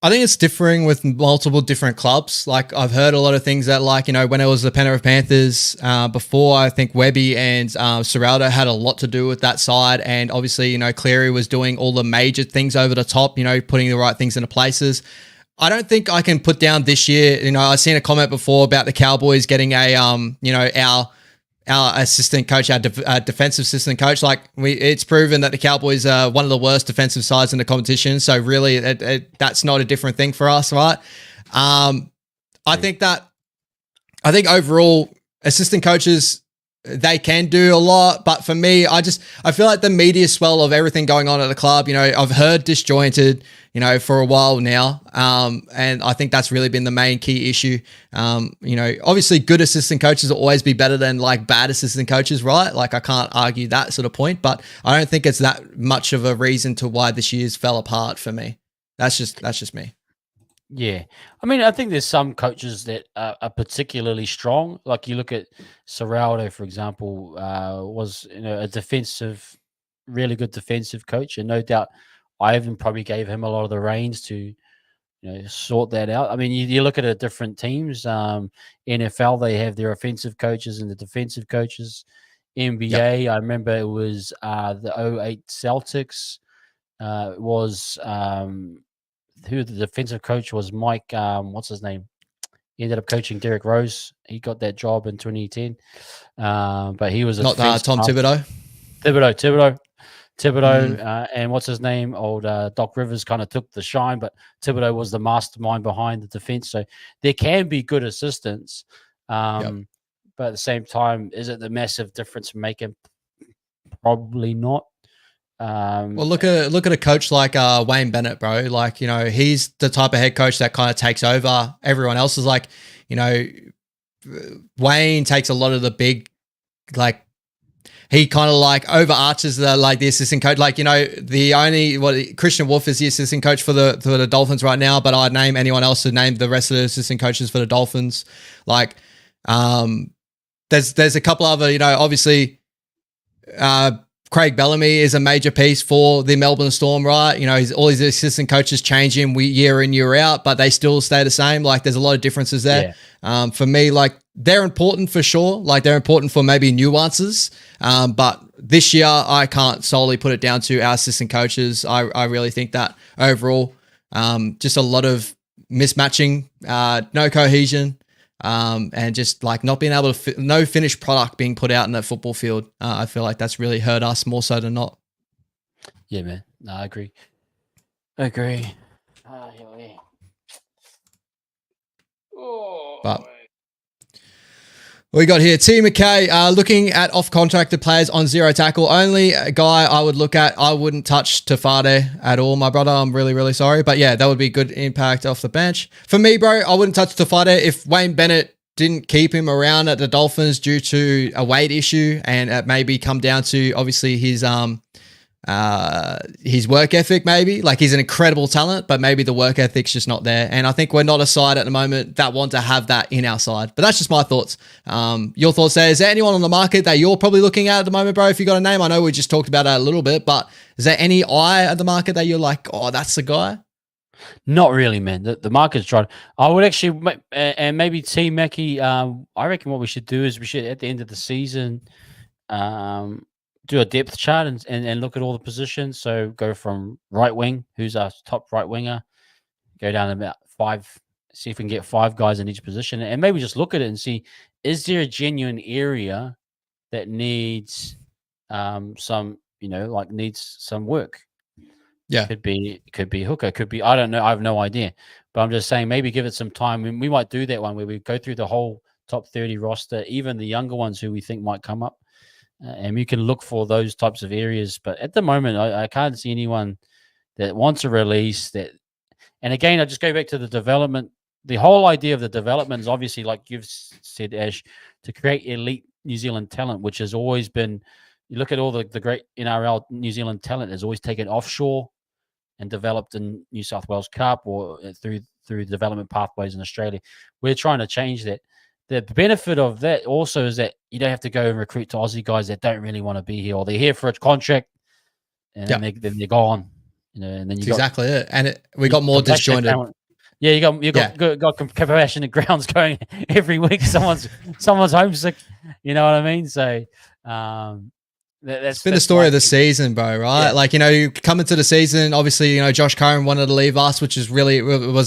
I think it's differing with multiple different clubs. Like I've heard a lot of things that, like, you know, when it was the Penrith Panthers before, I think Webby and Serraldo had a lot to do with that side. And obviously, you know, Cleary was doing all the major things over the top, you know, putting the right things into places. I don't think I can put down this year. You know, I've seen a comment before about the Cowboys getting a, you know, our assistant coach, our defensive assistant coach. Like it's proven that the Cowboys are one of the worst defensive sides in the competition. So really, that's not a different thing for us, right? I think overall assistant coaches, they can do a lot, but for me, I feel like the media swell of everything going on at the club, you know, I've heard disjointed, you know, for a while now. And I think that's really been the main key issue. You know, obviously good assistant coaches will always be better than like bad assistant coaches, right? Like I can't argue that sort of point, but I don't think it's that much of a reason to why this year's fell apart for me. That's just me. Yeah. I mean, I think there's some coaches that are particularly strong. Like you look at Serraldo, for example, was, you know, a really good defensive coach. And no doubt Ivan probably gave him a lot of the reins to, you know, sort that out. I mean, you look at the different teams. NFL, they have their offensive coaches and the defensive coaches. NBA, yep. I remember it was the 08 Celtics was who the defensive coach was, Mike, what's his name? He ended up coaching Derrick Rose. He got that job in 2010. But he was not Tom Thibodeau. Thibodeau, and what's his name? Old Doc Rivers kind of took the shine, but Thibodeau was the mastermind behind the defense. So there can be good assistants, but at the same time, is it the massive difference making? Probably not. Well, look at a coach like Wayne Bennett, bro. Like, you know, he's the type of head coach that kind of takes over. Everyone else is like, you know, Wayne takes a lot of the big, like, he kind of like overarches the assistant coach. Like, you know, Christian Wolf is the assistant coach for the Dolphins right now, but I'd name anyone else to name the rest of the assistant coaches for the Dolphins. Like, there's a couple other, you know, obviously, Craig Bellamy is a major piece for the Melbourne Storm, right? You know, all his assistant coaches change him year in, year out, but they still stay the same. Like, there's a lot of differences there. Yeah. For me, like, they're important for sure. Like, they're important for maybe nuances. But this year, I can't solely put it down to our assistant coaches. I really think that overall, just a lot of mismatching, no cohesion. And just like not being able to no finished product being put out in that football field. I feel like that's really hurt us more so than not. Yeah, man. No, I agree. But we got here T McKay looking at off-contracted players on zero tackle. Only a guy I would look at. I wouldn't touch Tafade at all, my brother. I'm really, really sorry. But yeah, that would be good impact off the bench. For me, bro, I wouldn't touch Tafade if Wayne Bennett didn't keep him around at the Dolphins due to a weight issue, and it maybe come down to obviously his work ethic. Maybe like he's an incredible talent, but maybe the work ethic's just not there. And I think we're not a side at the moment that want to have that in our side. But that's just my thoughts. Your thoughts there? Is there anyone on the market that you're probably looking at the moment, bro? If you got a name, I know we just talked about that a little bit, but is there any eye at the market that you're like, oh, that's the guy? Not really, man. The market's trying. I would actually, and maybe T Mackey. I reckon what we should do is we should at the end of the season, do a depth chart and look at all the positions. So go from right wing, who's our top right winger, go down to about 5. See if we can get 5 guys in each position, and maybe just look at it and see, is there a genuine area that needs some, you know, like needs some work. Yeah. Could be hooker, could be, I don't know. I have no idea. But I'm just saying maybe give it some time. We might do that one where we go through the whole top 30 roster, even the younger ones who we think might come up. And we can look for those types of areas. But at the moment, I can't see anyone that wants a release that. And again, I just go back to the development. The whole idea of the development is obviously, like you've said, Ash, to create elite New Zealand talent, which has always been, you look at all the great NRL New Zealand talent has always taken offshore and developed in New South Wales Cup or through development pathways in Australia. We're trying to change that. The benefit of that also is that you don't have to go and recruit to Aussie guys that don't really want to be here, or they're here for a contract and then they're gone. And then you got exactly it. And we got more disjointed. Yeah, you got compassionate grounds going every week. Someone's homesick. You know what I mean? So it's been the story of the season, bro, right? Yeah. Like, you come into the season, obviously, Josh Curran wanted to leave us, which was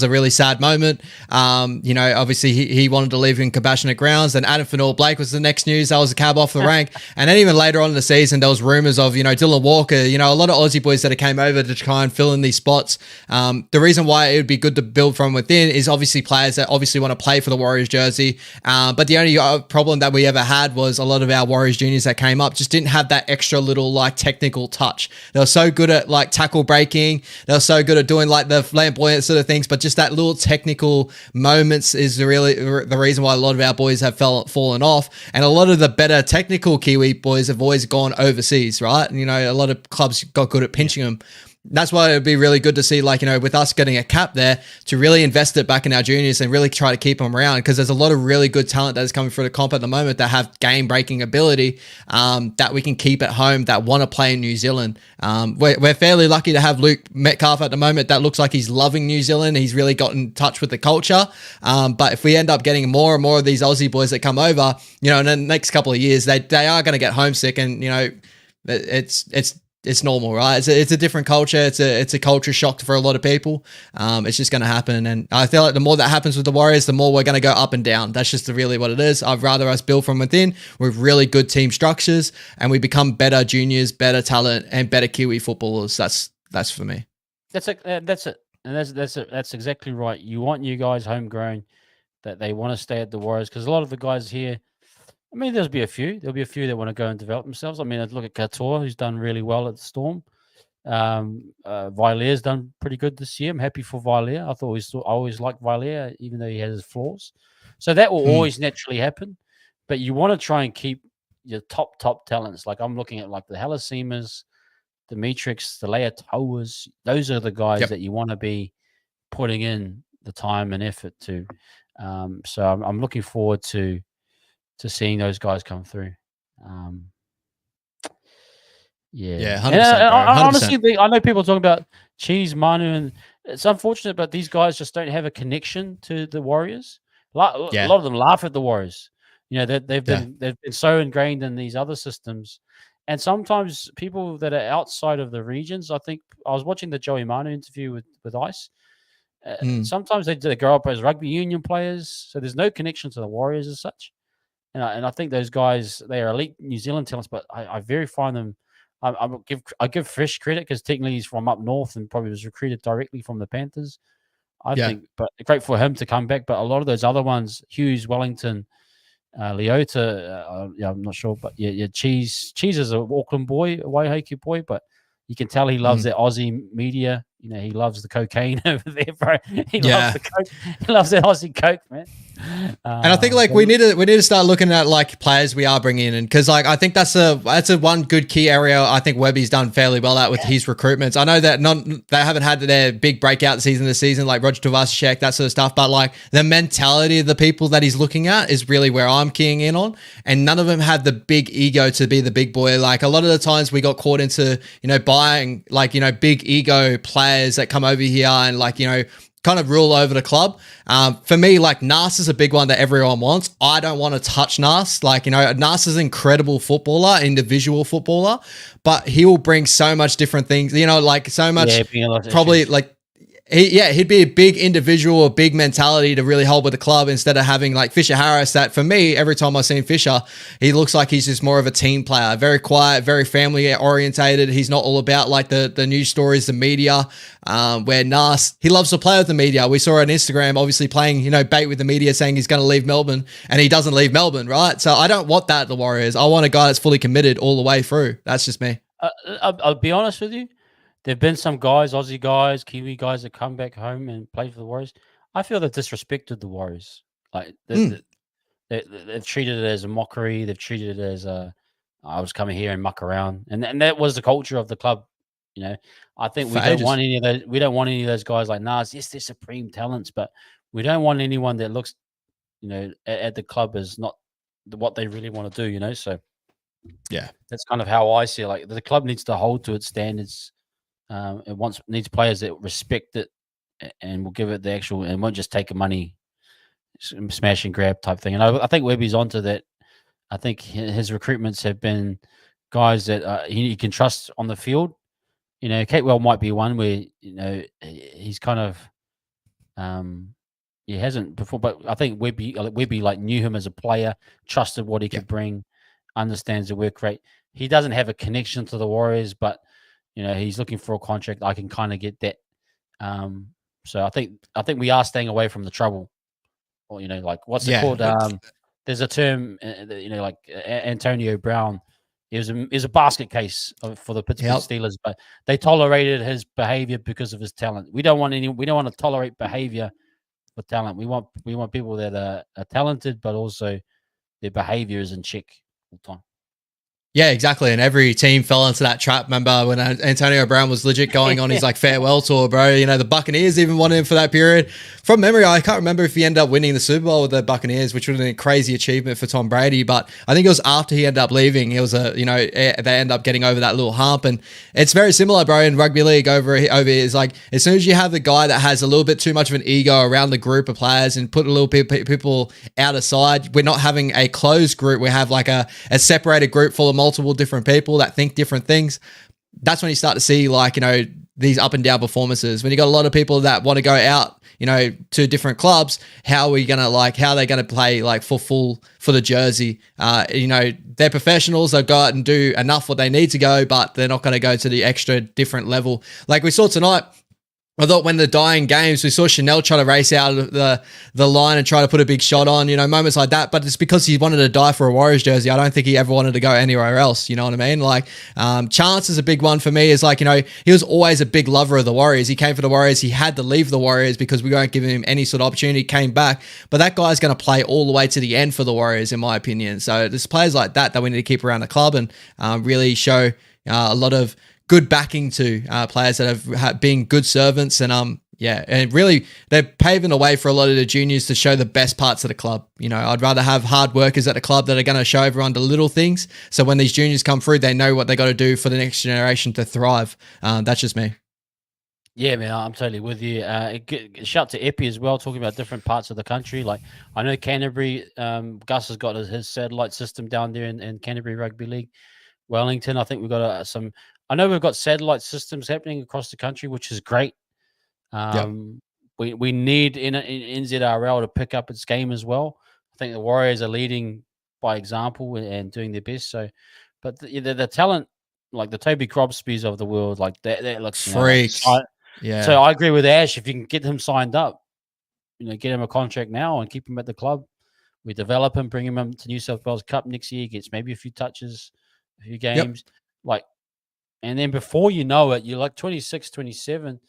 a really sad moment. Obviously he wanted to leave in compassionate grounds. Then Adam Fanor-Blake was the next news. That was a cab off the rank. And then even later on in the season, there was rumors of, Dylan Walker, a lot of Aussie boys that came over to try and fill in these spots. The reason why it would be good to build from within is obviously players that obviously want to play for the Warriors jersey. But the only problem that we ever had was a lot of our Warriors juniors that came up just didn't have that extra little like technical touch. They were so good at like tackle breaking. They were so good at doing like the flamboyant sort of things, but just that little technical moments is really the reason why a lot of our boys have fallen off. And a lot of the better technical Kiwi boys have always gone overseas, right? And, a lot of clubs got good at pinching them. That's why it would be really good to see, like, with us getting a cap there to really invest it back in our juniors and really try to keep them around, because there's a lot of really good talent that is coming through the comp at the moment that have game-breaking ability that we can keep at home that want to play in New Zealand. We're fairly lucky to have Luke Metcalf at the moment. That looks like he's loving New Zealand. He's really got in touch with the culture. But if we end up getting more and more of these Aussie boys that come over, in the next couple of years, they are going to get homesick, and, it's normal, right? It's a different culture. It's a culture shock for a lot of people. It's just going to happen. And I feel like the more that happens with the Warriors, the more we're going to go up and down. That's just really what it is. I'd rather us build from within with really good team structures, and we become better juniors, better talent, and better Kiwi footballers. That's for me. That's it. And that's exactly right. You want you guys homegrown, that they want to stay at the Warriors, because a lot of the guys here, I mean, there'll be a few that want to go and develop themselves. I mean, I'd look at Katoa, who's done really well at the Storm. Vailier's done pretty good this year. I'm happy for Vailier. I always liked Vailier, even though he has his flaws. So that will always naturally happen. But you want to try and keep your top talents. Like, I'm looking at like the Halasemas, the Matrix, the Leotoas. Those are the guys that you want to be putting in the time and effort to. So I'm looking forward to seeing those guys come through. Yeah, 100%, and honestly, I know people talking about Cheese, Manu, and it's unfortunate, but these guys just don't have a connection to the Warriors. A lot of them laugh at the Warriors. They've been so ingrained in these other systems, and sometimes people that are outside of the regions. I think I was watching the Joey Manu interview with Ice. Sometimes they grow up as rugby union players, so there's no connection to the Warriors as such. And I think those guys, they are elite New Zealand talents, but I very find them. I give Fresh credit, because technically he's from up north and probably was recruited directly from the Panthers. I think, but great for him to come back. But a lot of those other ones, Hughes, Wellington, Leota, I'm not sure, but Cheese is an Auckland boy, a Waiheke boy, but you can tell he loves that Aussie media. He loves the cocaine over there, bro. He loves the coke. He loves that Aussie coke, man. And I think like we need to start looking at like players we are bringing in, because like I think that's a one good key area I think Webby's done fairly well at with his recruitments. I know that they haven't had their big breakout season this season, like Roger Tavasek, that sort of stuff, but like the mentality of the people that he's looking at is really where I'm keying in on, and none of them had the big ego to be the big boy. Like a lot of the times we got caught into buying like big ego players that come over here and like kind of rule over the club. For me, like Nas is a big one that everyone wants. I don't want to touch Nas. Like, Nas is an incredible footballer, individual footballer, but he will bring so much different things, like so much, probably like, he'd be a big individual, a big mentality to really hold with the club, instead of having like Fisher Harris, that for me, every time I've seen Fisher, he looks like he's just more of a team player, very quiet, very family orientated. He's not all about like the news stories, the media, where Nas, he loves to play with the media. We saw on Instagram, obviously playing, bait with the media, saying he's going to leave Melbourne, and he doesn't leave Melbourne, right? So I don't want that at the Warriors. I want a guy that's fully committed all the way through. That's just me. I'll be honest with you. There've been some guys, Aussie guys, Kiwi guys, that come back home and play for the Warriors. I feel they've disrespected the Warriors. Like they've treated it as a mockery. They've treated it as I was coming here and muck around, and that was the culture of the club You know, I think For we don't ages. want any of those. We don't want any of those guys like Nas. Yes, they're supreme talents, but we don't want anyone that looks, at the club as not what they really want to do. So Yeah. that's kind of how I see it. Like the club needs to hold to its standards. It needs players that respect it and will give it the actual and won't just take a money smash and grab type thing. And I think Webby's onto that. I think his recruitments have been guys that he can trust on the field. Catewell might be one where he's kind of he hasn't before, but I think Webby like knew him as a player, trusted what he could bring, understands the work rate. He doesn't have a connection to the Warriors, but he's looking for a contract. I can kind of get that. So I think we are staying away from the trouble. Or like what's it called? There's a term, like Antonio Brown. It was a basket case for the Pittsburgh Steelers, but they tolerated his behavior because of his talent. We don't want to tolerate behavior for talent. We want people that are talented, but also their behavior is in check all the time. Yeah, exactly. And every team fell into that trap. Remember when Antonio Brown was legit going on his like farewell tour, bro? The Buccaneers even wanted him for that period. From memory, I can't remember if he ended up winning the Super Bowl with the Buccaneers, which would have been a crazy achievement for Tom Brady. But I think it was after he ended up leaving. It was they end up getting over that little hump. And it's very similar, bro, in rugby league over here. Is like as soon as you have the guy that has a little bit too much of an ego around the group of players and put a little bit people out of side, we're not having a closed group. We have like a separated group full of multiple different people that think different things. That's when you start to see like, these up and down performances. When you got a lot of people that want to go out, to different clubs, how are they going to play like for the jersey? They're professionals. They'll go out and do enough what they need to go, but they're not going to go to the extra different level. Like we saw tonight, I thought when the dying games, we saw Chanel try to race out of the line and try to put a big shot on, moments like that. But it's because he wanted to die for a Warriors jersey. I don't think he ever wanted to go anywhere else. You know what I mean? Like, Chance is a big one for me. Is like, he was always a big lover of the Warriors. He came for the Warriors. He had to leave the Warriors because we weren't giving him any sort of opportunity. He came back. But that guy's going to play all the way to the end for the Warriors, in my opinion. So there's players like that we need to keep around the club and really show a lot of good backing to players that have been good servants. And and really they're paving the way for a lot of the juniors to show the best parts of the club. I'd rather have hard workers at the club that are going to show everyone the little things. So when these juniors come through, they know what they got to do for the next generation to thrive. That's just me. Yeah, man, I'm totally with you. Shout out to Epi as well, talking about different parts of the country. Like I know Canterbury, Gus has got his satellite system down there in Canterbury Rugby League. Wellington, I think we've got I know we've got satellite systems happening across the country, which is great. We need in NZRL to pick up its game as well. I think the Warriors are leading by example and doing their best. So, but the talent, like the Toby Crosbys of the world, like that looks freaks. So I agree with Ash. If you can get him signed up, get him a contract now and keep him at the club. We develop him, bring him to New South Wales Cup next year. Gets maybe a few touches, a few games, and then before you know it, you're like 26, 27.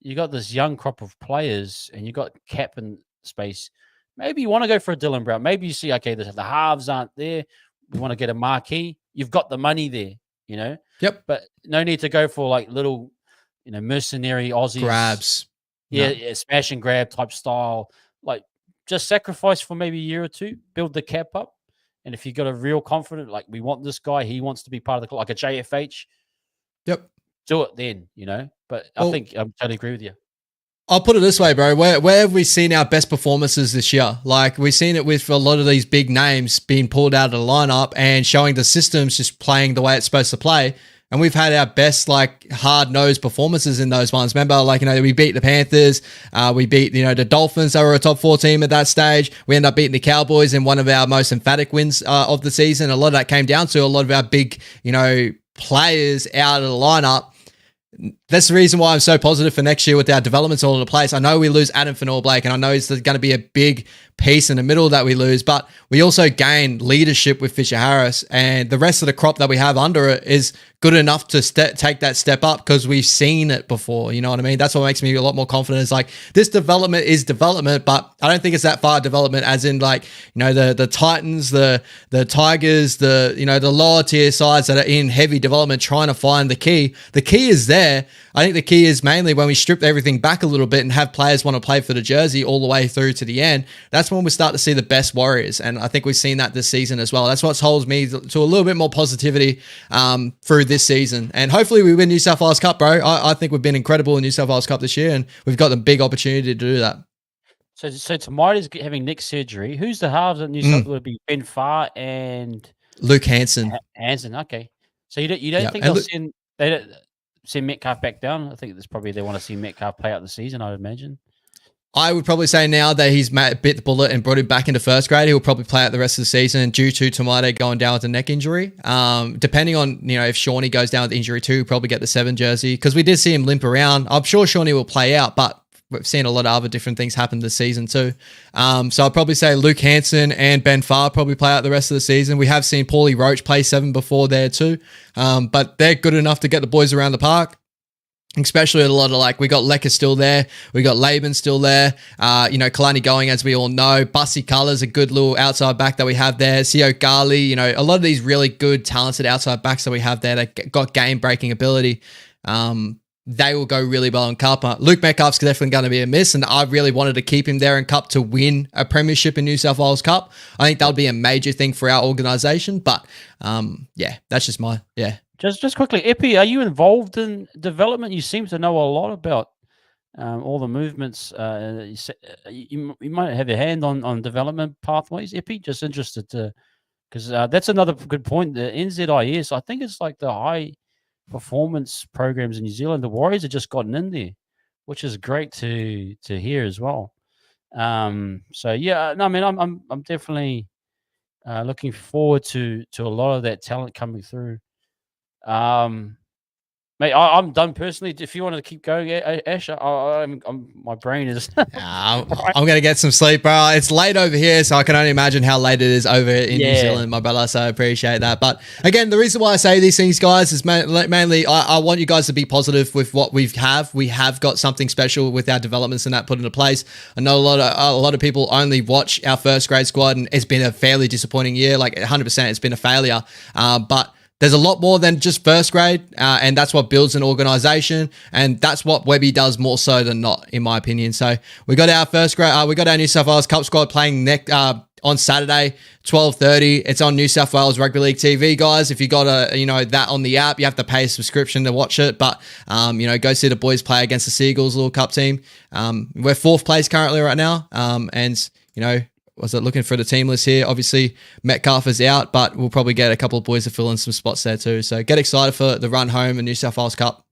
You got this young crop of players and you got cap in space. Maybe you want to go for a Dylan Brown. Maybe you see, okay, the halves aren't there. We want to get a marquee. You've got the money there, Yep. But no need to go for like little, mercenary Aussies. Grabs. Yeah, smash and grab type style. Like just sacrifice for maybe a year or two, build the cap up. And if you've got a real confident, like we want this guy, he wants to be part of the club, like a JFH. Yep. Do it then, But I think I totally agree with you. I'll put it this way, bro. Where have we seen our best performances this year? Like we've seen it with a lot of these big names being pulled out of the lineup and showing the systems just playing the way it's supposed to play. And we've had our best, like, hard-nosed performances in those ones. Remember, like, we beat the Panthers. We beat, the Dolphins. They were a top 4 team at that stage. We ended up beating the Cowboys in one of our most emphatic wins of the season. A lot of that came down to a lot of our big, players out of the lineup that's the reason why I'm so positive for next year with our developments all in place. I know we lose Adam Fanor-Blake, and I know it's going to be a big piece in the middle that we lose, but we also gain leadership with Fisher Harris, and the rest of the crop that we have under it is good enough to take that step up because we've seen it before. You know what I mean? That's what makes me a lot more confident. It's like this development is development, but I don't think it's that far development as in like, you know, the Titans, the Tigers, the lower tier sides that are in heavy development trying to find the key. The key is there. I think the key is mainly when we strip everything back a little bit and have players want to play for the jersey all the way through to the end. That's when we start to see the best Warriors. And I think we've seen that this season as well. That's what holds me to a little bit more positivity through this season. And hopefully we win New South Wales Cup, bro. I think we've been incredible in New South Wales Cup this year, and we've got the big opportunity to do that. So Tamari's having neck surgery. Who's the halves at New South? Would it be Ben Farr and Luke Hansen? Hansen, okay. So you don't think they'll send Metcalf back down? I think that's probably they want to see Metcalf play out the season, I would imagine. I would probably say now that he's bit the bullet and brought him back into first grade, he'll probably play out the rest of the season due to Tamade going down with a neck injury. Depending on, if Shawnee goes down with injury too, he'll probably get the 7 jersey because we did see him limp around. I'm sure Shawnee will play out, but we've seen a lot of other different things happen this season too. So I'd probably say Luke Hansen and Ben Farr probably play out the rest of the season. We have seen Paulie Roach play 7 before there too, but they're good enough to get the boys around the park. Especially a lot of we got Lecker still there. We got Laban still there. Kalani going, as we all know. Bussy Colours, a good little outside back that we have there. Sio Gali, a lot of these really good, talented outside backs that we have there that got game-breaking ability. They will go really well in Cup. Luke Metcalf's definitely going to be a miss, and I really wanted to keep him there in Cup to win a premiership in New South Wales Cup. I think that would be a major thing for our organisation, but that's just Just quickly, Epi, are you involved in development? You seem to know a lot about all the movements. You might have a hand on development pathways, Epi. Just interested to, because that's another good point. The NZIS, I think it's like the high performance programs in New Zealand. The Warriors have just gotten in there, which is great to hear as well. I'm definitely looking forward to a lot of that talent coming through. Mate, I'm done personally. If you want to keep going, Ash, my brain is. I'm gonna get some sleep, bro. It's late over here, so I can only imagine how late it is over in New Zealand, my brother. So I appreciate that. But again, the reason why I say these things, guys, is mainly I want you guys to be positive with what we have. We have got something special with our developments and that put into place. I know a lot of people only watch our first grade squad, and it's been a fairly disappointing year. 100%, it's been a failure. But there's a lot more than just first grade, and that's what builds an organisation, and that's what Webby does more so than not, in my opinion. So we got our first grade, we got our New South Wales Cup squad playing on Saturday, 12:30. It's on New South Wales Rugby League TV, guys. If you got that on the app, you have to pay a subscription to watch it. But go see the boys play against the Seagulls little cup team. We're 4th place currently right now, was it looking for the team list here? Obviously, Metcalf is out, but we'll probably get a couple of boys to fill in some spots there too. So get excited for the run home in New South Wales Cup.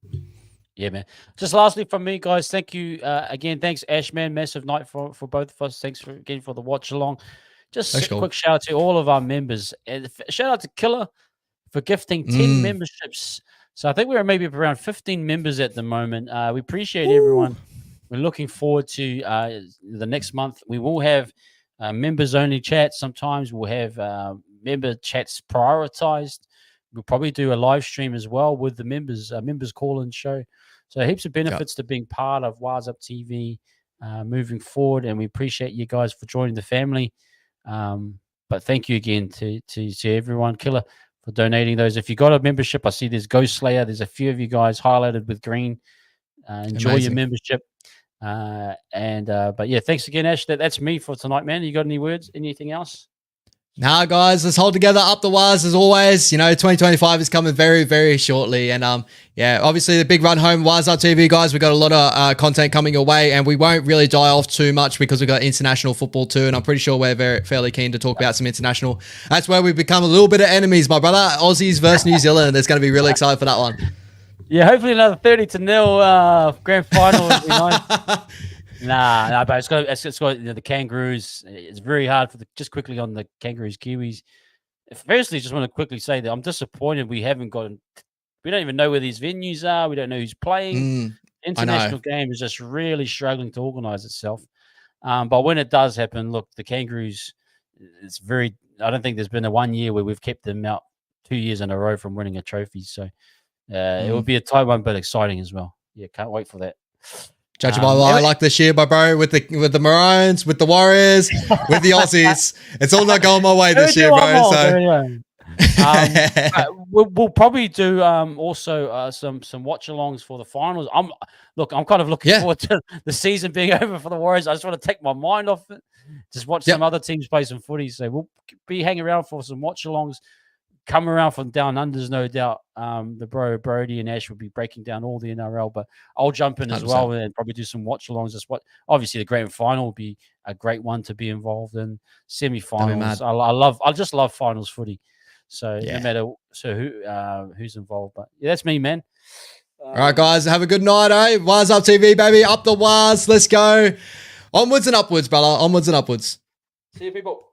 Yeah, man. Just lastly from me, guys, thank you again. Thanks, Ash, man. Massive night for both of us. Thanks for the watch along. Just a quick shout out to all of our members. And shout out to Killer for gifting 10 memberships. So I think we're maybe around 15 members at the moment. We appreciate everyone. We're looking forward to the next month. We will have members only chats. Sometimes we'll have member chats prioritized. We'll probably do a live stream as well with the members call-in show. So heaps of benefits to being part of WUTV moving forward, and we appreciate you guys for joining the family. But thank you again to everyone, Killer, for donating those. If you got a membership, I see there's Ghost Slayer. There's a few of you guys highlighted with green. Enjoy your membership. But yeah, thanks again, Ash. That's me for tonight, man. You got any words? Anything else? Nah, guys, let's hold together. Up the wires as always. 2025 is coming very, very shortly. And obviously the big run home, WUTV, guys. We got a lot of content coming your way, and we won't really die off too much because we've got international football too. And I'm pretty sure we're fairly keen to talk about some international. That's where we've become a little bit of enemies, my brother. Aussies versus New Zealand. It's going to be really excited for that one. Yeah, hopefully another 30-0 grand final would be nice. Nah, but it's got the Kangaroos. It's very hard just quickly on the Kangaroos, Kiwis. Firstly, just want to quickly say that I'm disappointed we haven't gotten we don't even know where these venues are. We don't know who's playing. International I know. game is just really struggling to organise itself. But when it does happen, look, the Kangaroos, it's very. I don't think there's been a 1 year where we've kept them out 2 years in a row from winning a trophy. So it would be a tight one, but exciting as well. Yeah, can't wait for that. Judging by what I like this year, bro, with the Maroons, with the Warriors, with the Aussies, it's all not going my way this year, bro. So we'll probably do also some watch-alongs for the finals. I'm kind of looking forward to the season being over for the Warriors. I just want to take my mind off it, just watch some other teams play some footy. So we'll be hanging around for some watch-alongs. Come around from down unders, no doubt. The Brody and Ash will be breaking down all the NRL, but I'll jump in as 100%. Well and probably do some watch-alongs. Obviously the grand final will be a great one to be involved in. Semi-finals, I just love finals footy. So no matter who's involved, but that's me, man. All right, guys, have a good night, eh? WUTV Up TV, baby, up the WUTV. Let's go. Onwards and upwards, brother. Onwards and upwards. See you, people.